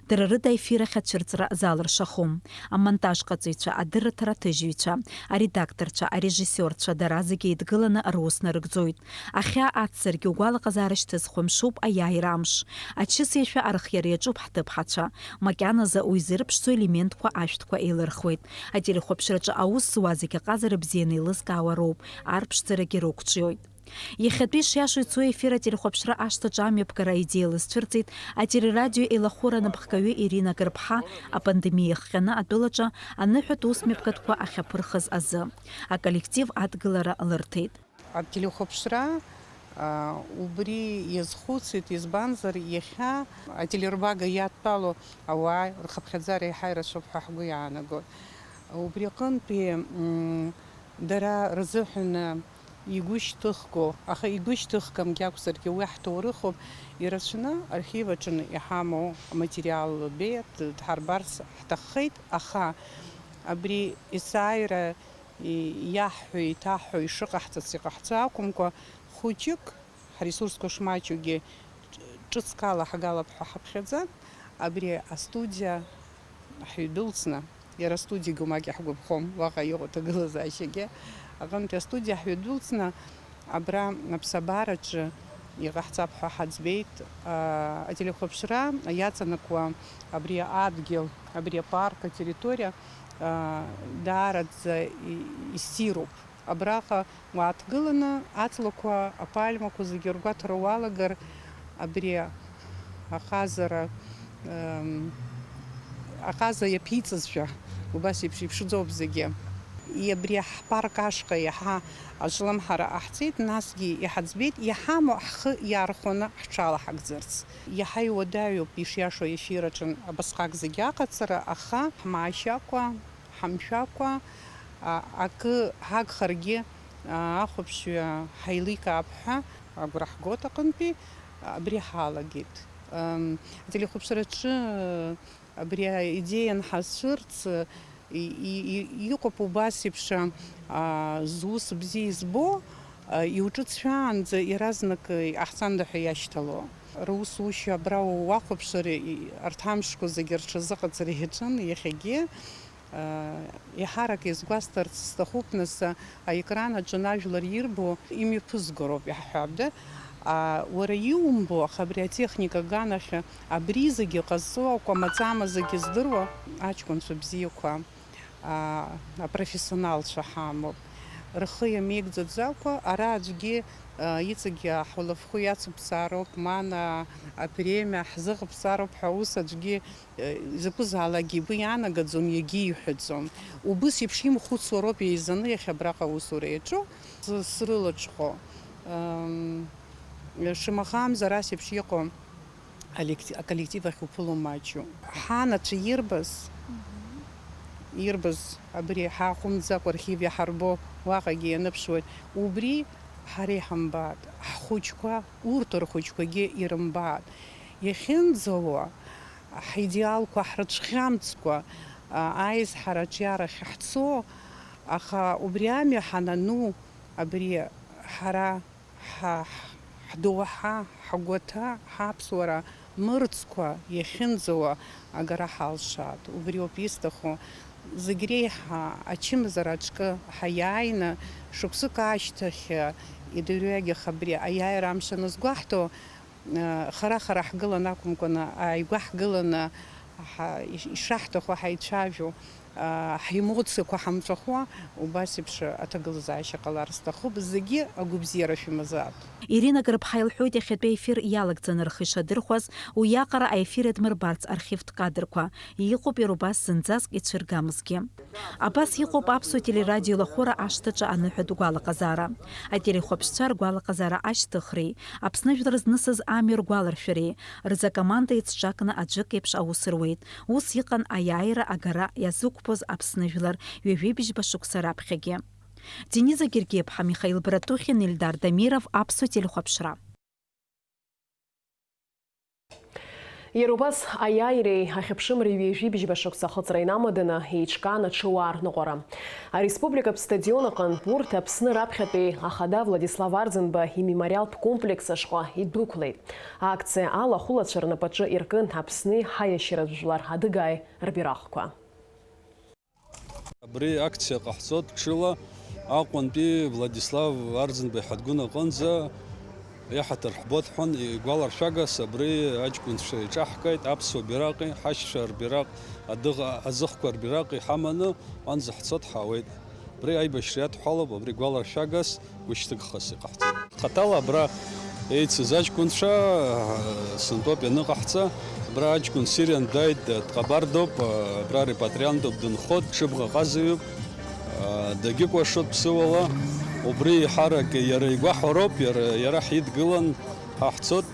Дара рыда ефир ахь ацәырҵра залыршахом. Амонтажҟаҵаҩцәа, адырраҭара аҭыжьҩцәа, аредакторцәа, арежиссиорцәа дара зегьы еидгыланы рус нарыгӡоит. Ахьаа ацзаргьы угәалаҟазаара шьҭызхуа мшуп аиааира амш. Ачысеишәа архиара иаҿуп ҳҭыԥҳацәа. Макьаназы уи зырԥшӡо елементқәа ашәҭқәа еилырхуеит. Ателерхәаԥшраҿы аус зуа зегьы аҟазара бзианы еилызкаауа роуп, арԥшӡарагьы рықәҿиоит. Иахьатәи шиашо ицо ефир ателерхәаԥшра ашҭаҿы амҩаԥгара аидеиа лызцәырҵит ателерадио еилахәыра анапхгаҩы Ирина Гырԥҳа апандемиа хҟьаны атәылаҿы аныҳәатә усмҩаԥгатәқәа ахьаԥырхыз азы. Аколлектив адгылара лырҭеит. Ателерхәаԥшра убри иазхәыцит, избанзар иахьа ателербага иадтәало ауаа рхыԥхьаӡара еиҳа ирацәоуп ҳәа ҳгәы иаанагоит. Убри аҟынтәи дара рзыҳәан игәышьҭыхго, аха игәышьҭыхгамгьы акәзаргьы уи ҳҭоурыхуп, ирацәаны архив аҿы иҳамоу аматериал беит, дҳарбарц ҳҭаххеит, аха абри есааира иаҳҳәо, иҭаҳҳәо ишыҟаҳҵац иҟаҳҵо акәымкәа, хәыҷык ҳресурсқәа шмаҷугьы ҿыцкала ҳгалап ҳәа ҳаԥхьаӡан, абри астудиа ҳҩдәылҵны, иара астудиагьы умагьы ҳгәаԥхом, уаҟа иҟоу аҭагылазаашьагьы, аҟынтәи астудиа ҳҩдәылҵны абра аԥсабараҿы иҟаҳҵап ҳәа ҳаӡбеит. Ателерхәаԥшра иаҵанакуа абри адгьыл, абри апарк, атерриториа даараӡа иссируп. Абраҟа уааҭгыланы аҵлақәа, апальмақәа зегьы ргәаҭара уалагар, абри аҟаза иаԥиҵазшәа убас еиԥш иԥшӡоуп зегьы. Абри ҳпарк ашҟа иаҳа аҿлымҳара ҟаҳҵеит, насгьы иҳаӡбеит иаҳаму ҳхы иаархәаны ҳҽалаҳагӡарц. Иаҳа иуадаҩуп ишиашо ефир аҿы абасҟак зегьы аҟаҵара, аха ҳмаашьакәа, ҳамшәакәа, акы ҳагхаргьы ахәаԥшҩы ҳаиликаап ҳәа агәра ҳгоит аҟынтәи, абри ҳалагеит. Ателерхәаԥшраҿы абри аидеиа анҳацәырҵ, иҟоуп убас еиԥш зус бзиа избо, иуҿыҵшәаанӡа иаразнак иҟаҳҵанда ҳәа иашьҭало. Русушьа абра уахәаԥшыр, арҭ амшқәа зегьы рҽазыҟаҵара иаҿын иахьагьы. Иҳарак изгәасҭарц сҭахуп, нас аекран аҿы ажәлар ирбо имҩаԥызгароуп иаҳҳәап. Уара иумбо, аха абри атехника аганахь абри зегьы ҟазҵо, акәамаҵама зегьы здыруа аҷкәынцәа бзиақәа, апрофессионалцәа ҳамоуп. Рхы иамеигӡаӡакәа, ара аӡәгьы иҵегьы ҳуалафхәы иацыԥсаароуп, ман апремиа ҳзыҟаԥсаароуп ҳәа ус аӡәгьы закәызаалакгьы игәы иаанагаӡом, иагьиҳәаӡом. Убыс еиԥш имхәыцуа роуп еизаны иахьа абраҟа аусура иаҿу срылаҽхәо. Шамахамзар ас еиԥш иҟоу аколлектив ахь уԥыло маҷу. Ҳанацәа ирбаз абри ҳааҟәымҵӡакәа архив иаҳарбо уаҟагьы ианыԥшуеит. Убри ҳара иҳамбаат, ҳхәыҷқәа, урҭ рхәыҷқәагьы ирымбаат. Иахьынӡауа ҳидеалқәа, ҳрыҿхьамҵқәа аизҳара аҿиарахь ҳцо, аха убри амҩа ҳанану, абри ҳара ҳдоуҳа, ҳгәаҭа, ҳаԥсуара мырӡқәа иахьынӡауа агара ҳалшаат. Убри ауп исҭаху. зегь ачымзараҿкы ҳаиааины шықәсык ашьҭахь идырҩегьых абри аиааира амш анызгәаҳҭо хара-хара ҳгылан акәымкәаны ааигәа ҳгыланы ишаҳҭаху ҳаицәажәо ҳемоциақәа ҳамҵәахуа убас еиԥш аҭагылазаашьа ҟалар сҭахуп, зегьы агәыбзиара шәымазаап. Ирина Гарыԥҳа илҳәоит иахьатәи аефир иалагӡаны рхы ишадырхәаз уиаҟара аефир идмырбарц архивтә кадрқәа. Иҟоуп иара убас зынӡаск ицәыргамызгьы. Абас иҟоуп аԥсуа телерадио лахәыра ашҭаҿы аныҳәатә гәалаҟазаара. Ателехәаԥшцәа ргәалаҟазаара ашьҭыхреи, Аԥсны жәлар знысыз амҩа ргәаларшәареи, рзакоманда еицҿакны аӡәык еиԥш аус руеит. Ус иҟан аиааира агара иазықәԥоз Аԥсны жәлар ҩажәибжьба шықәса раԥхьагьы. Дениза Гергиеԥҳа, Михаил Братухин, Ильдар Дамиров, аԥсуа телехәаԥшра. Иара убас аиааиреи ахьыԥшымреи ҩажәибжьба шықәса ахыҵра инамаданы еиҿкаан аҽуаа рныҟәара. Ареспубликатә стадион аҟнытә урҭ Аԥсны раԥхьатәи ахада Владислав Арӡынба имемориалтә комплекс ашҟа идәықәлеит. Аакциа ала ахәылацәа рнапаҿы иркын Аԥсни ҳаиашьаратә жәлар адыгааи рбираҟқәа. Абри акциа ҟаҳҵоит ҽыла Аҟәантәи Владислав Арӡынба иҳаҭгәын аҟынӡа иаҳаҭыр ҳбоҭҳәан игәаларшәагас абри аҷкәынцәа иҿаҳкит аԥсуа бираҟи ҳашьцәа рбираҟ аӡыхқәа рбираҟ иҳаманы анӡа ҳцот ҳаауеит. Абри аибашьра иадҳәалоуп, абри игәаларшәагас гәышьҭыгхас иҟаҳҵеит. Хаҭала абра еицыз аҷкәынцәа сынтәоуп ианыҟаҳҵа. Абра аҷкәын Сириан дааит, дҟабардоуп, абра репатриантуп, дынхоит, дшыбӷаҟазаҩуп, дагьыкәашоит ԥсыуала. Убри иҳарак иара игәаҳәароуп, иара ҳидгылан ҳаҳцот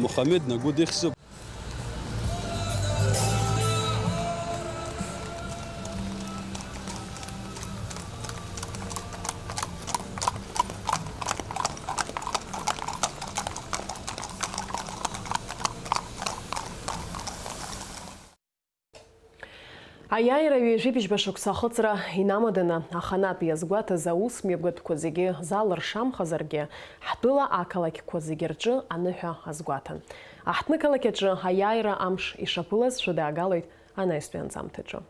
Мухамед Нагәыд ихьзуп. Аиааира ҩажәибжьба шықәса ахыҵра инамаданы аханатә иазгәаҭаз аус мҩаԥгатәқәа зегьы залыршамхазаргьы, ҳтәыла ақалақьқәа зегьы рҿы аныҳәа азгәаҭан. Аҳҭны қалақь аҿы аиааира амш ишаԥылазшәа даагалоит анаҩстәи анҵамҭаҿы.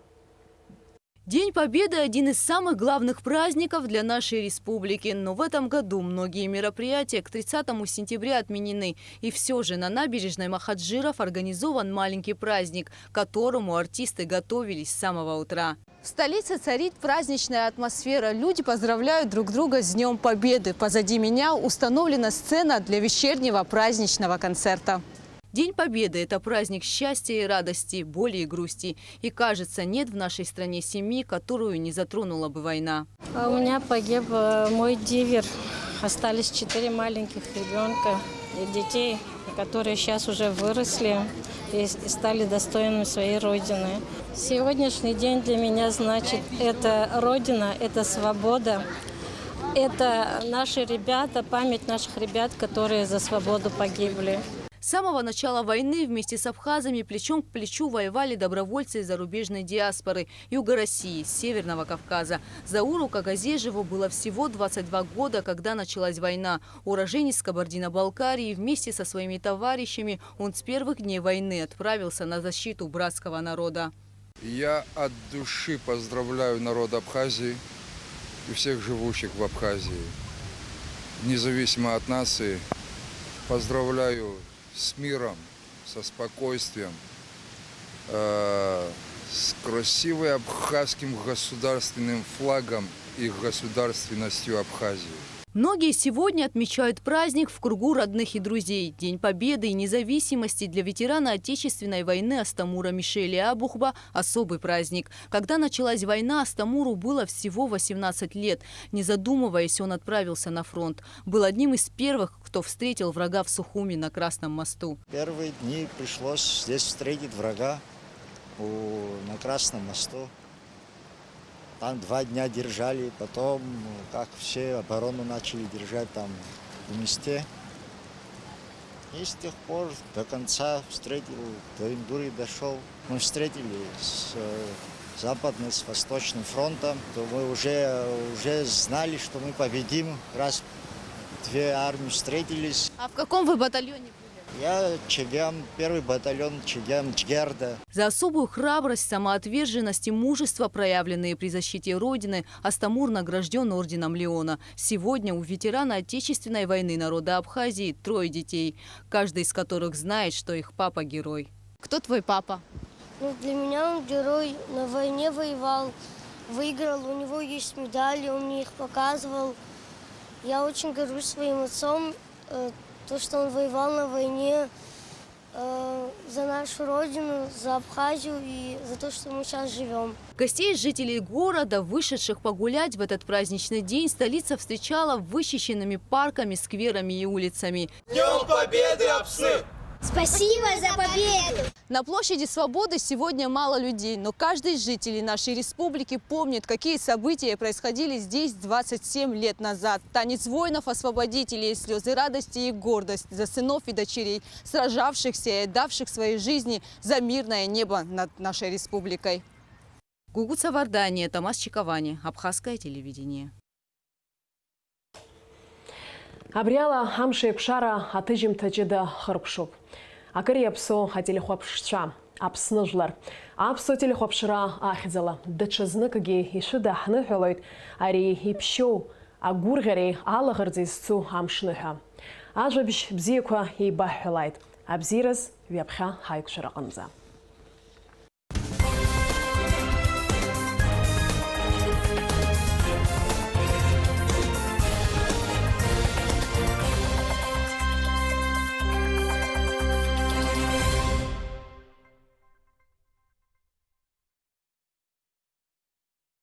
День Победы – один из самых главных праздников для нашей республики. Но в этом году многие мероприятия к 30 сентября отменены. И все же на набережной Махаджиров организован маленький праздник, к которому артисты готовились с самого утра. В столице царит праздничная атмосфера. Люди поздравляют друг друга с Днем Победы. Позади меня установлена сцена для вечернего праздничного концерта. День Победы – это праздник счастья и радости, боли и грусти. И кажется, нет в нашей стране семьи, которую не затронула бы война. У меня погиб мой дивер. Остались 4 маленьких ребенка и детей, которые сейчас уже выросли и стали достойными своей родины. Сегодняшний день для меня значит, это родина, это свобода. Это наши ребята, память наших ребят, которые за свободу погибли. С самого начала войны вместе с абхазами плечом к плечу воевали добровольцы из зарубежной диаспоры Юга России, Северного Кавказа. Зауру Кагазежеву было всего 22 года, когда началась война. Уроженец Кабардино-Балкарии, вместе со своими товарищами он с первых дней войны отправился на защиту братского народа. Я от души поздравляю народ Абхазии и всех живущих в Абхазии. Независимо от нации, поздравляю с миром, со спокойствием, с красивым абхазским государственным флагом и государственностью Абхазии. Многие сегодня отмечают праздник в кругу родных и друзей. День Победы и независимости для ветерана Отечественной войны Астамура Мишеля Абухба – особый праздник. Когда началась война, Астамуру было всего 18 лет. Не задумываясь, он отправился на фронт. Был одним из первых, кто встретил врага в Сухуми на Красном мосту. Первые дни пришлось здесь встретить врага на Красном мосту. Там 2 дня держали, потом, как все, оборону начали держать там в Месте. И с тех пор до конца встретил, до Индурии дошел. Мы встретили с Западным, с Восточным фронтом. То мы уже знали, что мы победим, раз 2 армии встретились. А в каком вы батальоне были? Я Чегем, 1-й батальон Чегем, Чгерда. За особую храбрость, самоотверженность и мужество, проявленные при защите Родины, Астамур награжден орденом Леона. Сегодня у ветерана Отечественной войны народа Абхазии 3 детей, каждый из которых знает, что их папа герой. Кто твой папа? Ну, для меня он герой, на войне воевал, выиграл, у него есть медали, он мне их показывал. Я очень горжусь своим отцом, то, что он воевал на войне за нашу родину, за Абхазию и за то, что мы сейчас живем. Гостей жителей города, вышедших погулять в этот праздничный день, столица встречала вычищенными парками, скверами и улицами. Днем Победы, Апсы! Спасибо за победу! На площади Свободы сегодня мало людей, но каждый из жителей нашей республики помнит, какие события происходили здесь 27 лет назад. Танец воинов-освободителей, слезы радости и гордость за сынов и дочерей, сражавшихся и отдавших свои жизни за мирное небо над нашей республикой. Гугут Савардания, Томас Чиковани, Абхазское телевидение. Абриала хамши пшара атыжим таджида хырпшуп. Акыри апсо хателихопшча, апсныжлар. Апсо телихопшра ахизала. Дачазныкаги ишыда хныхылойт, ари ипшоу, агургари алагырдзисцу хамшныха. Ажабиш бзиеква ибахылайт. Абзираз вяпха хайкшыра ымза.